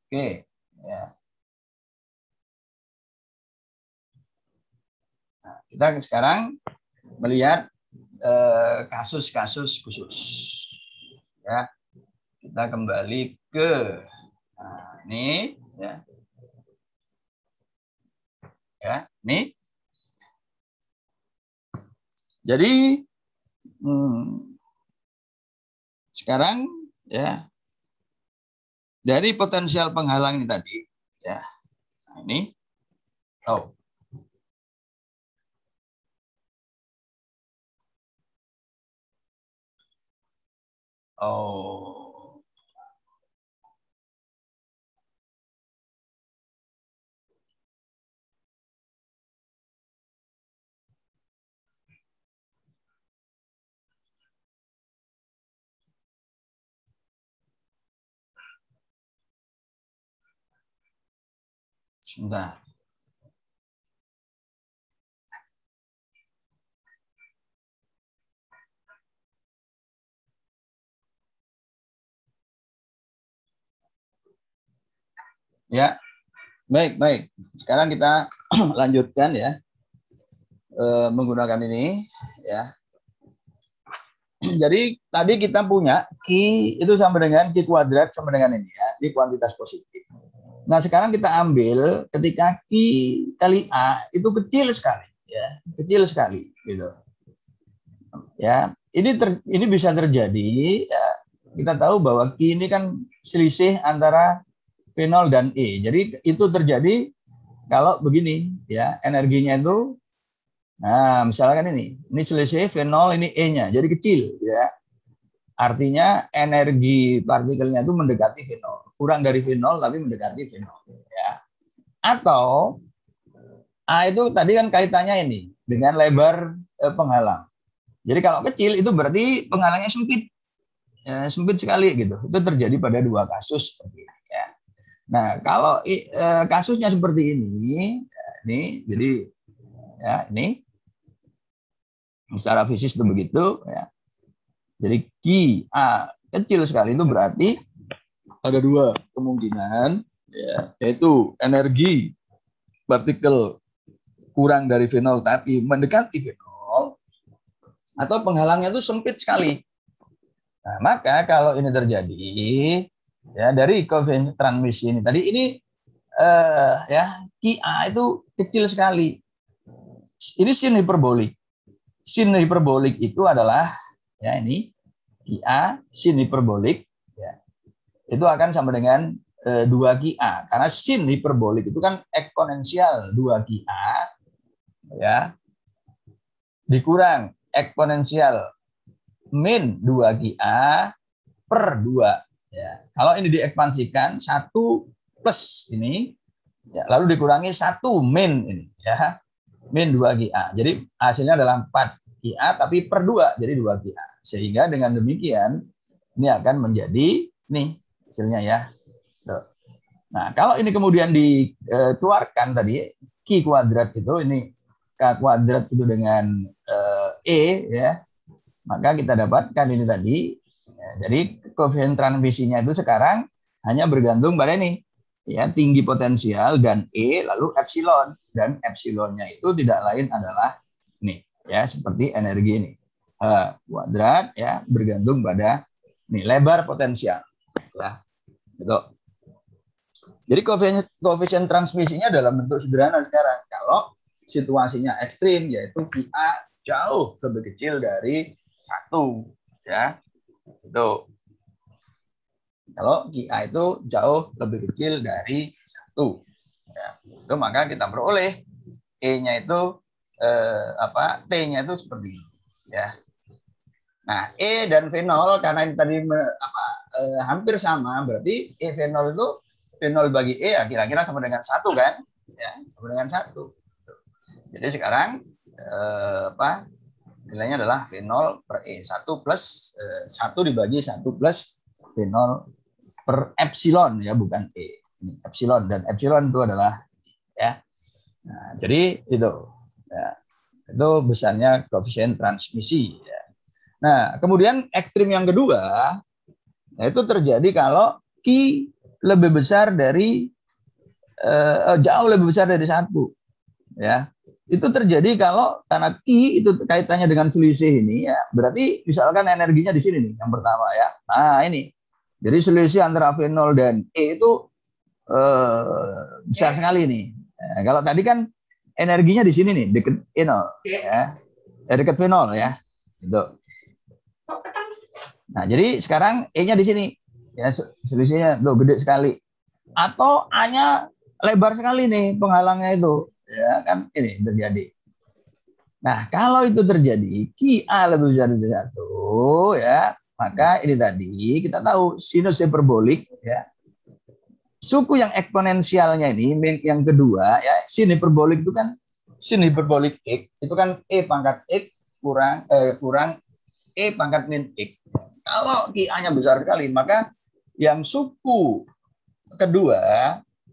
oke, ya. Nah, kita sekarang melihat kasus-kasus khusus, ya. Kita kembali ke, nah, ini, ya. Ya, ini. Jadi sekarang, ya, dari potensial penghalang ini tadi, ya. Nah, ini, oh. Oh. Sebentar. Ya, baik. Sekarang kita lanjutkan ya, menggunakan ini ya. Jadi tadi kita punya Q itu sama dengan Q kuadrat sama dengan ini ya, di kuantitas positif. Nah sekarang kita ambil ketika Q kali A itu kecil sekali ya, kecil sekali gitu. Ya, ini bisa terjadi ya, kita tahu bahwa Q ini kan selisih antara fenol dan E. Jadi itu terjadi kalau begini ya, energinya itu, nah misalkan ini selisih fenol, ini E-nya, jadi kecil ya. Artinya energi partikelnya itu mendekati fenol, kurang dari fenol tapi mendekati fenol ya. Atau A itu tadi kan kaitannya ini dengan lebar penghalang. Jadi kalau kecil itu berarti penghalangnya sempit, ya, sempit sekali gitu. Itu terjadi pada dua kasus seperti ini ya. Nah, kalau kasusnya seperti ini, ya, ini jadi ya ini secara fisik itu begitu ya. Jadi Q A kecil sekali itu berarti ada dua kemungkinan ya, yaitu energi partikel kurang dari fenol tapi mendekati fenol, atau penghalangnya itu sempit sekali. Nah, maka kalau ini terjadi ya, dari koefisien transmisi ini tadi ini ya Qa itu kecil sekali. Ini sin hiperbolik. Sin hiperbolik itu adalah ya ini Qa sin hiperbolik ya. Itu akan sama dengan 2Qa karena sin hiperbolik itu kan eksponensial 2Qa ya dikurang eksponensial min 2Qa per 2. Ya, kalau ini diekspansikan 1 plus ini, ya, lalu dikurangi 1 min ini, ya, min 2Qa. Jadi hasilnya adalah 4Qa tapi per 2, jadi 2Qa. Sehingga dengan demikian ini akan menjadi nih hasilnya ya. Tuh. Nah kalau ini kemudian dikeluarkan tadi Q kuadrat itu ini K kuadrat itu dengan E ya, maka kita dapatkan ini tadi. Jadi koefisien transmisinya itu sekarang hanya bergantung pada ini ya, tinggi potensial dan E lalu epsilon, dan epsilonnya itu tidak lain adalah nih ya, seperti energi ini kuadrat ya, bergantung pada nih lebar potensial ya gitu. Jadi koefisien transmisinya dalam bentuk sederhana sekarang kalau situasinya ekstrim, yaitu Qa jauh lebih kecil dari 1 ya. Itu kalau Qa itu jauh lebih kecil dari 1 ya, itu maka kita peroleh E-nya itu T-nya itu seperti ini ya. Nah E dan fenol karena ini tadi hampir sama, berarti E fenol itu fenol bagi E ya kira-kira sama dengan 1 kan ya, sama dengan 1. Jadi sekarang nilainya adalah fenol per E. 1 plus 1 dibagi 1 plus fenol per epsilon ya, bukan E. Ini epsilon, dan epsilon itu adalah ya. Nah, jadi itu ya, itu besarnya koefisien transmisi ya. Nah, kemudian ekstrim yang kedua itu terjadi kalau Q lebih besar dari jauh lebih besar dari 1 ya. Itu terjadi kalau karena Q itu kaitannya dengan selisih ini ya, berarti misalkan energinya di sini nih yang pertama ya. Nah ini, jadi selisih antara fenol dan E itu besar sekali nih. Nah, kalau tadi kan energinya di sini nih, dekat fenol ya, dekat fenol ya, gitu. Nah jadi sekarang E-nya di sini Ya, selisihnya tuh gede sekali. Atau A-nya lebar sekali nih penghalangnya itu. Ya kan ini terjadi. Nah, kalau itu terjadi, Ki A lebih besar dari 1, ya, maka ini tadi kita tahu sinus hiperbolik, ya. Suku yang eksponensialnya ini yang kedua, ya, sin hiperbolik itu kan sin hiperbolik X itu kan E pangkat X kurang E pangkat min X. Kalau Ki A-nya besar sekali, maka yang suku kedua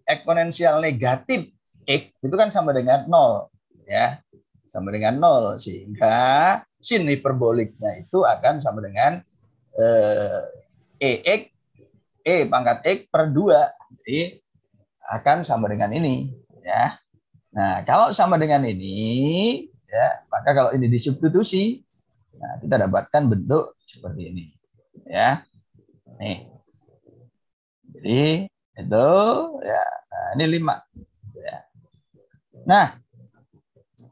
eksponensial negatif X itu kan sama dengan 0, ya. Sama dengan 0, sehingga sin hiperboliknya itu akan sama dengan EX E pangkat X per 2. Jadi akan sama dengan ini, ya. Nah, kalau sama dengan ini, ya, maka kalau ini disubstitusi, nah, kita dapatkan bentuk seperti ini, ya. Nih. Jadi itu, ya. Nah, ini 5, ya. Nah,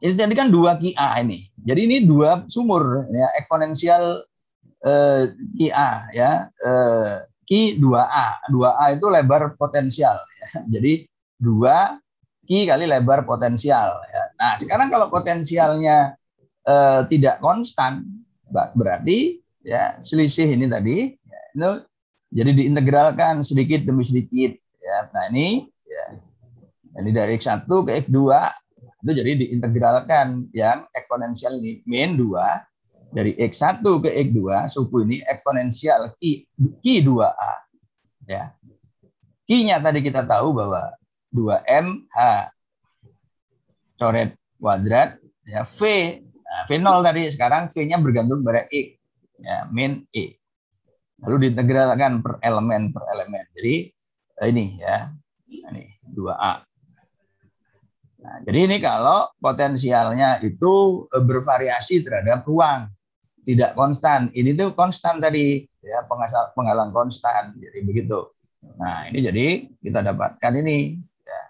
ini tadi kan 2 Ki A ini. Jadi ini 2 sumur, ya, eksponensial Ki A, ya. Ki 2A. 2A itu lebar potensial, ya. Jadi 2 Ki kali lebar potensial, ya. Nah, sekarang kalau potensialnya tidak konstan, berarti ya selisih ini tadi, ya, itu jadi diintegralkan sedikit demi sedikit, ya. Nah, ini, ya, ini dari X1 ke X2 itu jadi diintegralkan yang eksponensial ini min 2 dari X1 ke X2, suku ini eksponensial Ki 2A, ya. Ki-nya tadi kita tahu bahwa 2MH coret kuadrat, ya, V, nah, V0 tadi, sekarang V-nya bergantung pada X, ya, min E. Lalu diintegralkan per elemen. Jadi ini, ya, ini 2A. Nah, jadi ini kalau potensialnya itu bervariasi terhadap ruang, tidak konstan. Ini tuh konstan tadi, ya, penghalang konstan. Jadi begitu. Nah, ini jadi kita dapatkan ini. Ya.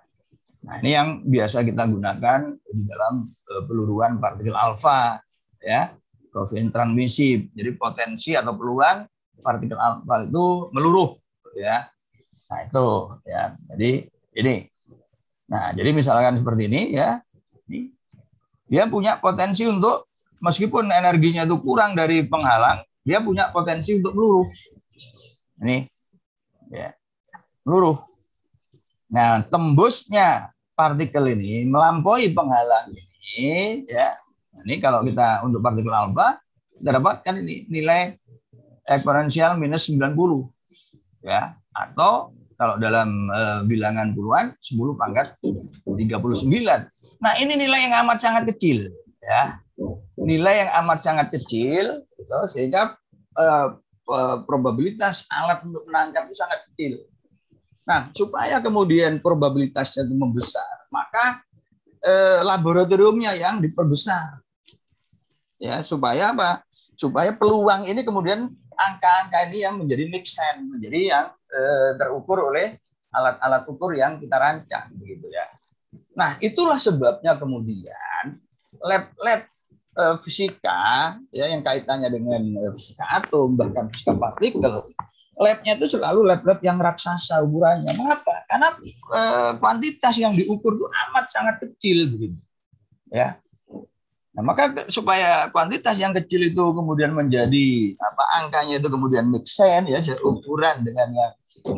Nah, ini yang biasa kita gunakan di dalam peluruan partikel alfa, ya, koefisien transmisi. Jadi potensi atau peluang partikel alfa itu meluruh, ya. Nah, itu, ya. Jadi ini. Nah, jadi misalkan seperti ini, ya, dia punya potensi untuk, meskipun energinya itu kurang dari penghalang, dia punya potensi untuk meluruh. Ini, ya, meluruh. Nah, tembusnya partikel ini melampaui penghalang ini, ya. Ini kalau kita untuk partikel alfa, kita dapatkan ini nilai eksponensial minus 90, ya, atau kalau dalam bilangan puluhan 10 pangkat 39. Nah, ini nilai yang amat sangat kecil, ya. Nilai yang amat sangat kecil, gitu, sehingga probabilitas alat untuk menangkap itu sangat kecil. Nah, supaya kemudian probabilitasnya itu membesar, maka laboratoriumnya yang diperbesar, ya, supaya apa? Supaya peluang ini kemudian angka-angka ini yang menjadi make sense, menjadi yang terukur oleh alat-alat ukur yang kita rancang, begitu, ya. Nah, itulah sebabnya kemudian lab-lab fisika, ya, yang kaitannya dengan fisika atom, bahkan fisika partikel, labnya itu selalu lab-lab yang raksasa ukurannya. Mengapa? Karena kuantitas yang diukur itu amat sangat kecil, begitu, ya. Nah, maka supaya kuantitas yang kecil itu kemudian menjadi angkanya itu kemudian make sense, ya, ukuran dengan yang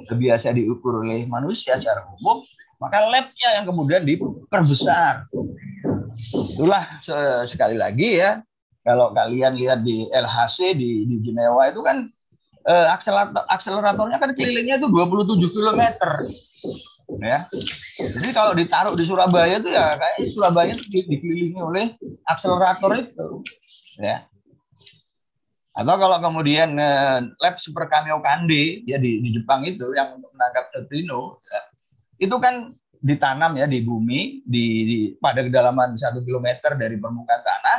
biasa diukur oleh manusia secara umum, maka labnya yang kemudian diperbesar. Itulah sekali lagi, ya, kalau kalian lihat di LHC di Jenewa itu kan akseleratornya kan kelilingnya itu 27 km. Ya. Jadi kalau ditaruh di Surabaya itu, ya, kayak Surabaya itu dikelilingi oleh akselerator itu, ya. Atau kalau kemudian lab Super Kamiokande, ya, di Jepang itu yang untuk menangkap neutrino, ya, itu kan ditanam, ya, di bumi pada kedalaman 1 km dari permukaan tanah.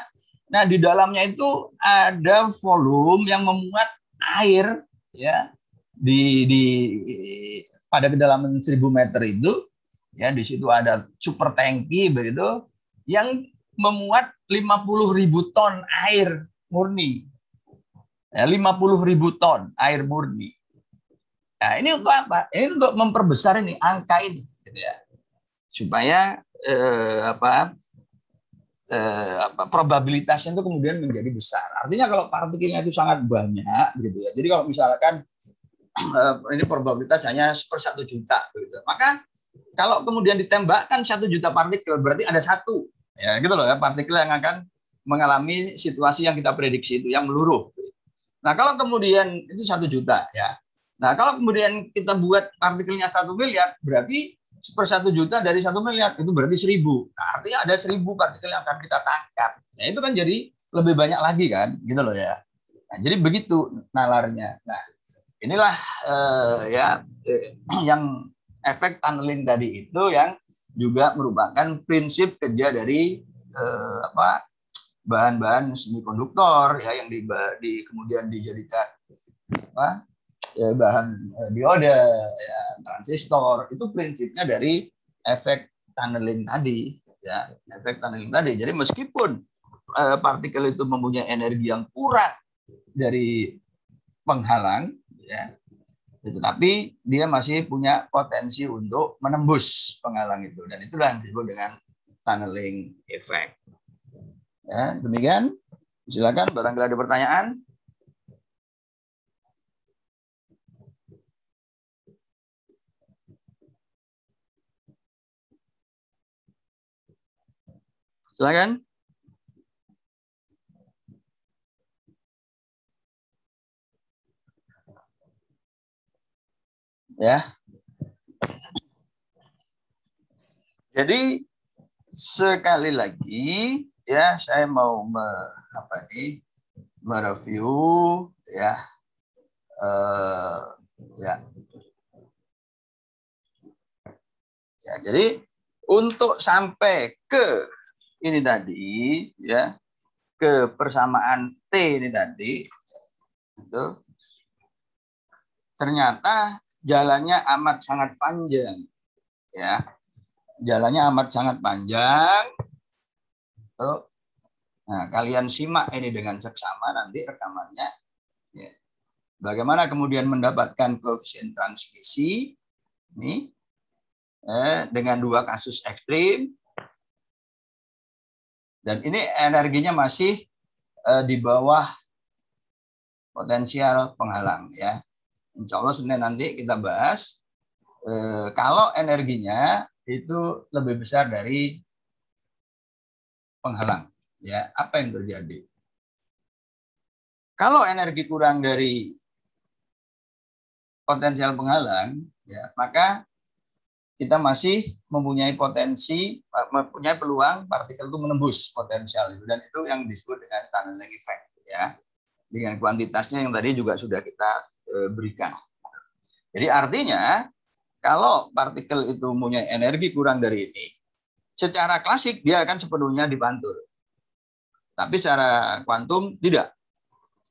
Nah, di dalamnya itu ada volume yang memuat air, ya, pada kedalaman 1000 meter itu, ya, di situ ada super tangki begitu yang memuat 50.000 ton air murni, ya, 50.000 ton air murni. Nah, ini untuk apa? Ini untuk memperbesar ini angka ini, gitu ya, supaya probabilitasnya itu kemudian menjadi besar. Artinya kalau partikelnya itu sangat banyak, gitu ya. Jadi kalau misalkan ini probabilitas hanya 1/1 juta, gitu. Maka kalau kemudian ditembakkan 1 juta partikel, berarti ada satu, ya gitu loh ya, partikel yang akan mengalami situasi yang kita prediksi itu, yang meluruh. Nah kalau kemudian itu 1 juta, ya. Nah kalau kemudian kita buat partikelnya 1 miliar, berarti 1/1 juta dari 1 miliar itu berarti 1000. Nah, artinya ada 1000 partikel yang akan kita tangkap. Nah itu kan jadi lebih banyak lagi kan, gitu loh ya. Nah, jadi begitu nalarnya. Nah inilah yang efek tunneling tadi itu yang juga merupakan prinsip kerja dari bahan-bahan semikonduktor ya, yang kemudian dijadikan bahan diode, ya, transistor. Itu prinsipnya dari efek tunneling tadi, ya, efek tunneling tadi. Jadi meskipun partikel itu mempunyai energi yang kurang dari penghalang, ya, tetapi dia masih punya potensi untuk menembus penghalang itu, dan itulah yang disebut dengan tunneling effect. Ya, demikian. Silakan, barangkali ada pertanyaan. Silakan. Ya. Jadi sekali lagi ya, saya mau mereview ya, ya. Jadi untuk sampai ke ini tadi ya, ke persamaan T ini tadi itu ternyata jalannya amat sangat panjang ya, jalannya amat sangat panjang. Tuh. Nah, kalian simak ini dengan seksama nanti rekamannya ya. Bagaimana kemudian mendapatkan koefisien transmisi ini dengan 2 kasus ekstrim, dan ini energinya masih di bawah potensial penghalang ya. Insya Allah Senin nanti kita bahas kalau energinya itu lebih besar dari penghalang, ya, apa yang terjadi? Kalau energi kurang dari potensial penghalang, ya, maka kita masih mempunyai peluang partikel itu menembus potensial itu, dan itu yang disebut dengan tunneling effect ya, dengan kuantitasnya yang tadi juga sudah kita berikan. Jadi artinya kalau partikel itu mempunyai energi kurang dari ini, secara klasik dia akan sepenuhnya dipantul. Tapi secara kuantum tidak.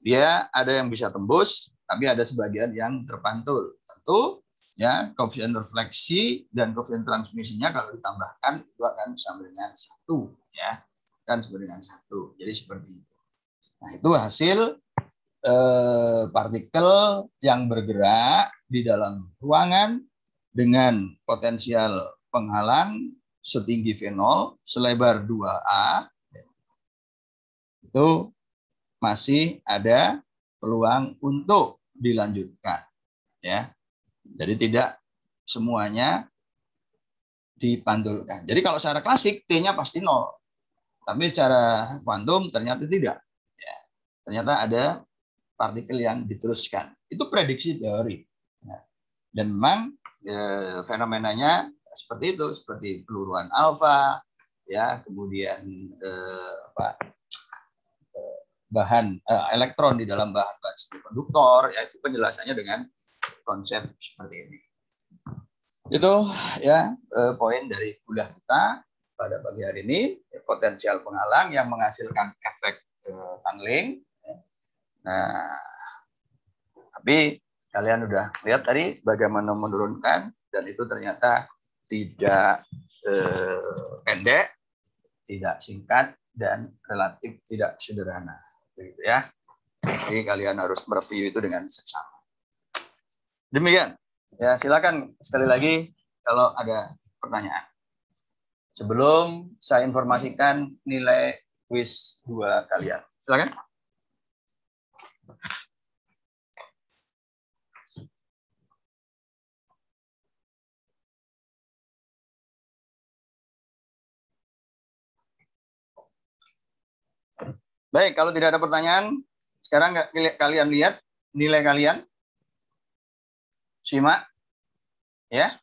Dia ada yang bisa tembus, tapi ada sebagian yang terpantul. Tentu ya, koefisien refleksi dan koefisien transmisinya kalau ditambahkan itu akan sama dengan 1 ya. Kan sama dengan 1. Jadi seperti itu. Nah, itu hasil partikel yang bergerak di dalam ruangan dengan potensial penghalang setinggi V0 selebar 2A, itu masih ada peluang untuk dilanjutkan ya. Jadi tidak semuanya dipantulkan. Jadi kalau secara klasik T-nya pasti 0. Tapi secara kuantum ternyata tidak. Ya. Ternyata ada partikel yang diteruskan. Itu prediksi teori. Ya. Dan memang fenomenanya seperti itu, seperti peluruan alfa, ya, kemudian bahan elektron di dalam bahan semikonduktor, ya, itu penjelasannya dengan konsep seperti ini. Itu ya poin dari kuliah kita pada pagi hari ini, potensial penghalang yang menghasilkan efek tunneling. Nah, tapi kalian udah lihat tadi bagaimana menurunkan, dan itu ternyata tidak pendek, tidak singkat, dan relatif tidak sederhana. Begitu ya. Jadi kalian harus mereview itu dengan seksama. Demikian. Ya, silakan sekali lagi kalau ada pertanyaan. Sebelum saya informasikan nilai kuis 2 kalian. Silakan. Baik, kalau tidak ada pertanyaan, sekarang kalian lihat nilai kalian. Simak. Ya.